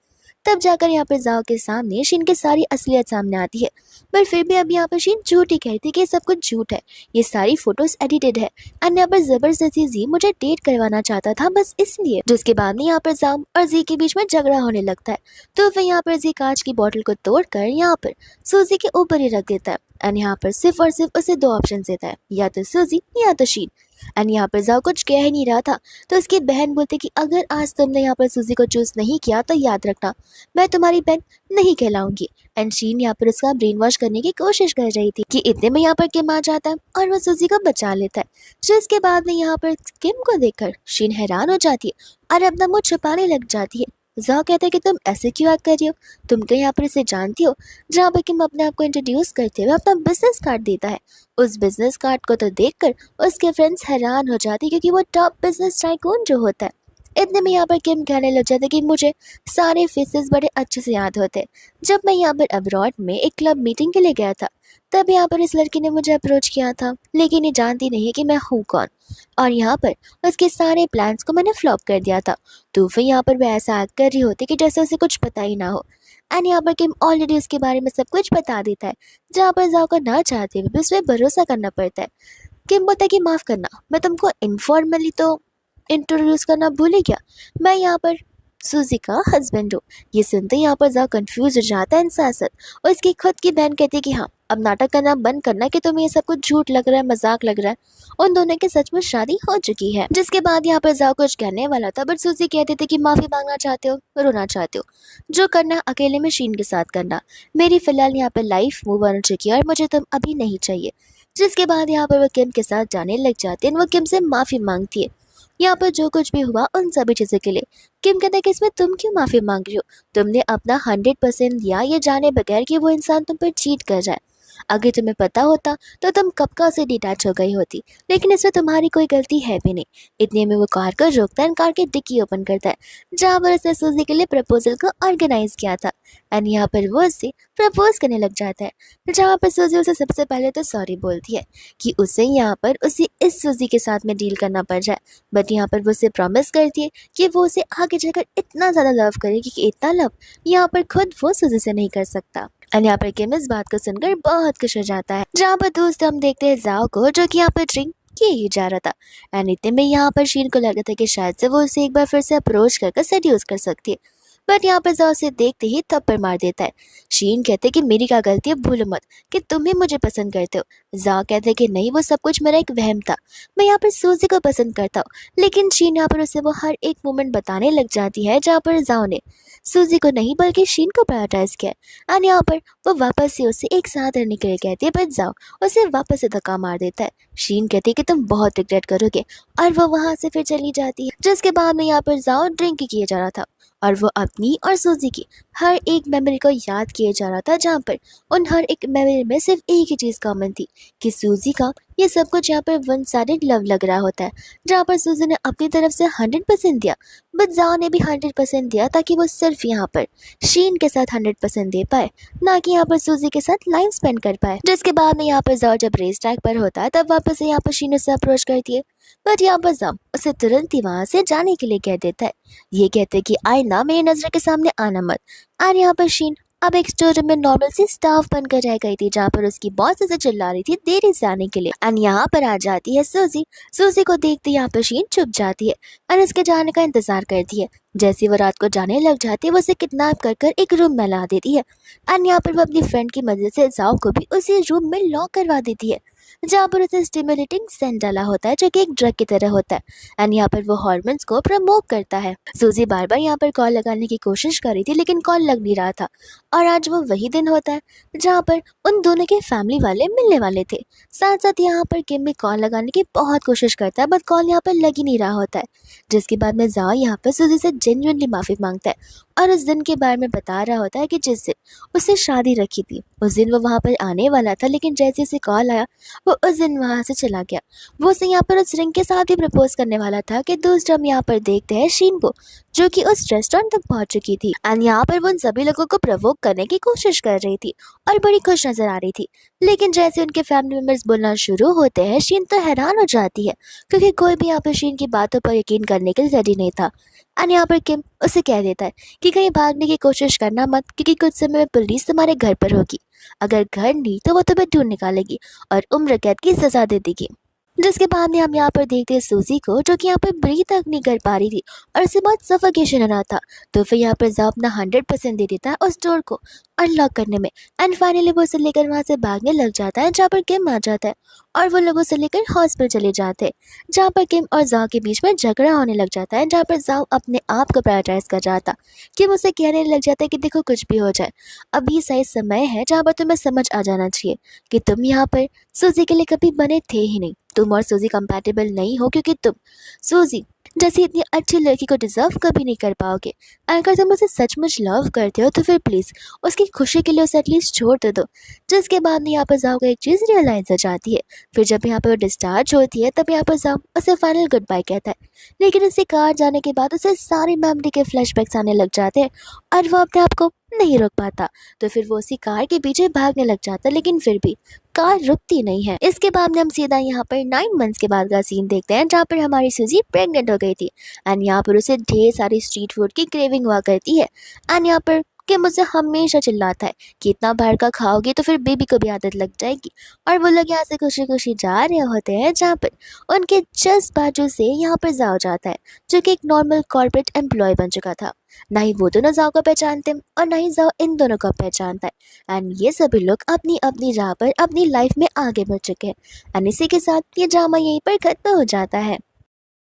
तब जाकर यहाँ पर जाओ के सामने शीन की सारी असलियत सामने आती है, पर फिर भी अब यहाँ पर शीन झूठ ही कहती कि ये सब कुछ झूठ है, ये सारी फोटोज एडिटेड है एंड यहाँ पर जबरदस्ती जी मुझे डेट करवाना चाहता था बस इसलिए। जिसके बाद में यहाँ पर जाम और जी के बीच में झगड़ा होने लगता है, तो फिर यहाँ पर जी कांच की बोतल को तोड़कर यहाँ पर सूजी के ऊपर ही रख देता है एंड यहाँ पर सिर्फ और सिर्फ उसे 2 ऑप्शन देता है, या तो सूजी या तो शीन। एंड यहाँ पर जाओ कुछ कह ही नहीं रहा था, तो उसकी बहन बोलती कि अगर आज तुमने यहाँ पर सूजी को चूज नहीं किया तो याद रखना मैं तुम्हारी बहन नहीं कहलाऊंगी। एंड शीन यहाँ पर उसका ब्रेन वॉश करने की कोशिश कर रही थी कि इतने में यहाँ पर किम आ जाता है और वो सूजी को बचा लेता है। जिसके बाद में यहाँ पर किम को देखकर शीन हैरान हो जाती है और अपना मुंह छुपाने लग जाती है। जाओ कहता है कि तुम ऐसे क्यों याद कर रही हो, तुम तो यहाँ पर इसे जानती हो। जहाँ पर किम अपने आप को इंट्रोड्यूस करते हुए अपना बिजनेस कार्ड देता है। उस बिजनेस कार्ड को तो देखकर उसके फ्रेंड्स हैरान हो जाते क्योंकि वो टॉप बिजनेस टाइकून जो होता है। इतने में यहाँ पर किम कहने लग जाता कि मुझे सारे फेसेस बड़े अच्छे से याद होते। जब मैं यहाँ पर अब्रॉड में एक क्लब मीटिंग के लिए गया था, तब यहाँ पर इस लड़की ने मुझे अप्रोच किया था, लेकिन ये जानती नहीं है कि मैं हूँ कौन, और यहाँ पर उसके सारे प्लान्स को मैंने फ्लॉप कर दिया था। तो फिर यहाँ पर वह ऐसा एक्ट कर रही होती कि जैसे उसे कुछ पता ही ना हो। एंड यहाँ पर किम ऑलरेडी उसके बारे में सब कुछ बता देता है, जहाँ पर जाओ को ना चाहते हुए भी उस पर भरोसा करना पड़ता है। किम बोलता है कि माफ़ करना, मैं तुमको इनफॉर्मली तो इंट्रोड्यूस करना भूल ही गया, मैं यहाँ पर सूजी का हस्बैंड हूँ। ये सुनते ही यहाँ पर जाओ कंफ्यूज हो जाता है इंसान और इसकी खुद की बहन कहती है कि हाँ अब नाटक करना बंद करना कि तुम्हें ये सब कुछ झूठ लग रहा है, मजाक लग रहा है। उन दोनों की सचमुच शादी हो चुकी है। जिसके बाद यहाँ पर जाओ कुछ कहने वाला था, बट सूजी कहती थी कि माफी मांगना चाहते हो, रोना चाहते हो, जो करना अकेले में शीन के साथ करना। मेरी फिलहाल यहाँ पर लाइफ मूव ऑन हो चुकी है और मुझे तुम अभी नहीं चाहिए। जिसके बाद यहाँ पर वो किम के साथ जाने लग जाती है, वो किम से माफी मांगती है यहाँ पर जो कुछ भी हुआ उन सभी चीज़ों के लिए। किम कहता है कि इसमें तुम क्यों माफ़ी मांग रही हो, तुमने अपना 100% दिया ये जाने बगैर कि वो इंसान तुम पर चीट कर रहा है। अगर तुम्हें पता होता तो तुम कब का से डिटैच हो गई होती, लेकिन इसमें तुम्हारी कोई गलती है भी नहीं। इतने में वो कार को रोकता है, कार की डिक्की ओपन करता है, जहाँ पर उसने सूजी के लिए प्रपोजल को ऑर्गेनाइज किया था। एंड यहाँ पर वो उससे प्रपोज करने लग जाता है, जहाँ पर सूजी उसे सबसे पहले तो सॉरी बोलती है कि उसे यहाँ पर उसे इस सूजी के साथ में डील करना पड़ रहा है। बट यहाँ पर वो उसे प्रॉमिस करती है कि वो उसे आगे चलकर इतना ज़्यादा लव करेगी कि इतना लव यहाँ पर खुद वो सूजी से नहीं कर सकता। एंड यहाँ पर किम इस बात को सुनकर बहुत खुश हो जाता है। जहाँ पर दोस्त हम देखते हैं जाओ को, जो कि यहाँ पर ड्रिंक किए ही जा रहा था। एंड इतने में यहाँ पर शीन को लगा था कि शायद से वो उसे एक बार फिर से अप्रोच कर सेड्यूस कर सकती है, बट यहाँ पर जाओ उसे देखते ही थप्पड़ मार देता है। शीन कहते कि मेरी क्या गलती है, भूलो मत कि तुम ही मुझे पसंद करते हो। जाओ कहते कि नहीं, वो सब कुछ मेरा एक वहम था, मैं यहाँ पर सूजी को पसंद करता हूँ। लेकिन शीन यहाँ पर उसे वो हर एक मोमेंट बताने लग जाती है जहाँ पर जाओ ने सूजी को नहीं बल्कि शीन को प्रायोरिटाइज किया। एंड यहाँ पर वो वापस से उससे एक साथ रहने के लिए कहती है, बट जाओ उसे वापस से धक्का मार देता है। शीन कहती है कि तुम बहुत रिग्रेट करोगे, और वो वहां से फिर चली जाती है। जिसके बाद में यहाँ पर जाओ ड्रिंक किया जा रहा था, और वो अपनी और सूजी की हर एक मेमोरी को याद किए जा रहा था, जहाँ पर उन हर एक मेमोरी में सिर्फ एक ही चीज़ कॉमन थी कि सूजी का ये सब कुछ यहाँ पर वन साइडेड लव लग रहा होता है, जहाँ पर सूजी ने अपनी तरफ से 100% दिया, बट जाओ ने भी 100% दिया ताकि वो सिर्फ यहाँ पर शीन के साथ 100% दे पाए, ना कि यहाँ पर सूजी के साथ लाइफ स्पेंड कर पाए। जिसके बाद में यहाँ पर जाओ जब रेस ट्रैक पर होता है, तब वापस से यहाँ पर शीन उसे अप्रोच करती है, बट यहाँ पर जाओ उसे तुरंत ही वहां से जाने के लिए कह देता है। ये कहते कि आईना मेरी नजर के सामने आना मत। और यहाँ पर शीन अब एक स्टोर रूम में नॉर्मल सी स्टाफ बनकर रह गई थी, जहाँ पर उसकी बॉस उसे चिल्ला रही थी देरी से आने के लिए। एंड यहाँ पर आ जाती है सूजी। सूजी को देखते यहाँ पर शीन चुप जाती है और उसके जाने का इंतजार करती है। जैसे वो रात को जाने लग जाती है, वो उसे किडनैप कर एक रूम में ला देती है। एंड यहाँ पर वो अपनी फ्रेंड की मदद से जाओ को भी उसी रूम में लॉक करवा देती है, जहाँ पर उसे स्टिमुलेटिंग सेंट डाला होता है, जो कि एक ड्रग की तरह होता है। एंड यहाँ पर वो हॉर्मोन्स को प्रमोट करता है। सूजी बार बार यहाँ पर कॉल लगाने की कोशिश कर रही थी, लेकिन कॉल लग नहीं रहा था। और आज वो वही दिन होता है जहाँ पर उन दोनों के फैमिली वाले मिलने वाले थे। साथ साथ यहाँ पर किम भी कॉल लगाने की बहुत कोशिश करता है, बट कॉल यहाँ पर लग ही नहीं रहा होता है। जिसके बाद में जाओ यहाँ पर सूजी से जेन्युइनली माफी मांगता है, और उस दिन के बारे में बता रहा होता है कि जिस दिन उससे शादी रखी थी उस दिन वो वहाँ पर आने वाला था, लेकिन जैसे उसे कॉल आया वो उस दिन वहाँ से चला गया। वो उसे यहाँ पर उस रिंग के साथ ही प्रपोज करने वाला था कि दूसरा हम यहाँ पर देखते हैं शीन को, जो कि उस रेस्टोरेंट तक पहुंच चुकी थी। एंड यहाँ पर वो उन सभी लोगों को प्रवोक करने की कोशिश कर रही थी और बड़ी खुश नजर आ रही थी। लेकिन जैसे उनके फैमिली मेंबर्स बोलना शुरू होते हैं, शीन तो हैरान हो जाती है, क्योंकि कोई भी यहाँ पर शीन की बातों पर यकीन करने के लिए रेडी नहीं था। एंड यहाँ पर किम उसे कह देता है कि कहीं भागने की कोशिश करना मत, क्योंकि कुछ समय में पुलिस तुम्हारे घर पर होगी। अगर घर नहीं तो वो तुम्हें ढूंढ निकालेगी और उम्र कैद की सजा दे देगी। जिसके बाद में हम यहाँ पर देखते हैं सूजी को, जो कि यहाँ पर ब्रीथ तक नहीं कर पा रही थी और उसे बहुत सफोकेशन हो रहा था। तो फिर यहाँ पर जाओ अपना 100% दे देता है उस डोर को अनलॉक करने में। एंड फाइनली वो उसे लेकर वहाँ से भागने लग जाता है, जहाँ पर किम आ जाता है और वो लोगों से लेकर हॉस्पिटल चले जाते हैं, जहाँ पर किम और जाओ के बीच में झगड़ा होने लग जाता है, जहाँ पर जाओ अपने आप को प्रायोरिटाइज कर रहा था। किम उसे कहने लग जाता है कि देखो कुछ भी हो जाए, अभी सही समय है जहाँ पर तुम्हें समझ आ जाना चाहिए कि तुम यहाँ पर सूजी के लिए कभी बने थे ही नहीं। तुम और सूजी कंपैटिबल नहीं हो, क्योंकि तुम सूजी जैसी इतनी अच्छी लड़की को डिजर्व कभी नहीं कर पाओगे। अगर तुम उसे सचमुच लव करते हो तो फिर प्लीज उसकी खुशी के लिए उसे एटलीस्ट छोड़ तो दो। जिसके बाद में यहाँ पर जाओ को एक चीज रियलाइज हो जाती है। फिर जब यहाँ पर वो डिस्चार्ज होती है, तब यहाँ पर जाओ उसे फाइनल गुड बाय कहता है। लेकिन उससे कार जाने के बाद उसे सारी मेमोरी के फ्लैशबैक्स आने लग जाते हैं और वो अपने आप को नहीं रोक पाता। तो फिर वो उसी कार के पीछे भागने लग जाता है, लेकिन फिर भी कार रुकती नहीं है। इसके बाद में हम सीधा यहाँ पर 9 मंथ्स के बाद का सीन देखते हैं, जहाँ पर हमारी सूजी प्रेग्नेंट हो गई थी। एंड यहाँ पर उसे ढेर सारी स्ट्रीट फूड की क्रेविंग हुआ करती है। एंड यहाँ पर कि मुझसे हमेशा चिल्लाता है कि इतना बाहर का खाओगी तो फिर बेबी को भी आदत लग जाएगी। और वो लोग यहाँ से खुशी खुशी जा रहे होते हैं, जहाँ पर उनके जस्ट बाजू से यहाँ पर जाओ जाता है, जो कि एक नॉर्मल कॉर्पोरेट एम्प्लॉय बन चुका था। ना ही वो दोनों जाओ को पहचानते और ना ही जाओ इन दोनों को पहचानता है। एंड ये सभी लोग अपनी अपनी राह पर अपनी लाइफ में आगे बढ़ चुके हैं। एंड इसी के साथ ये ड्रामा यहीं पर खत्म हो जाता है।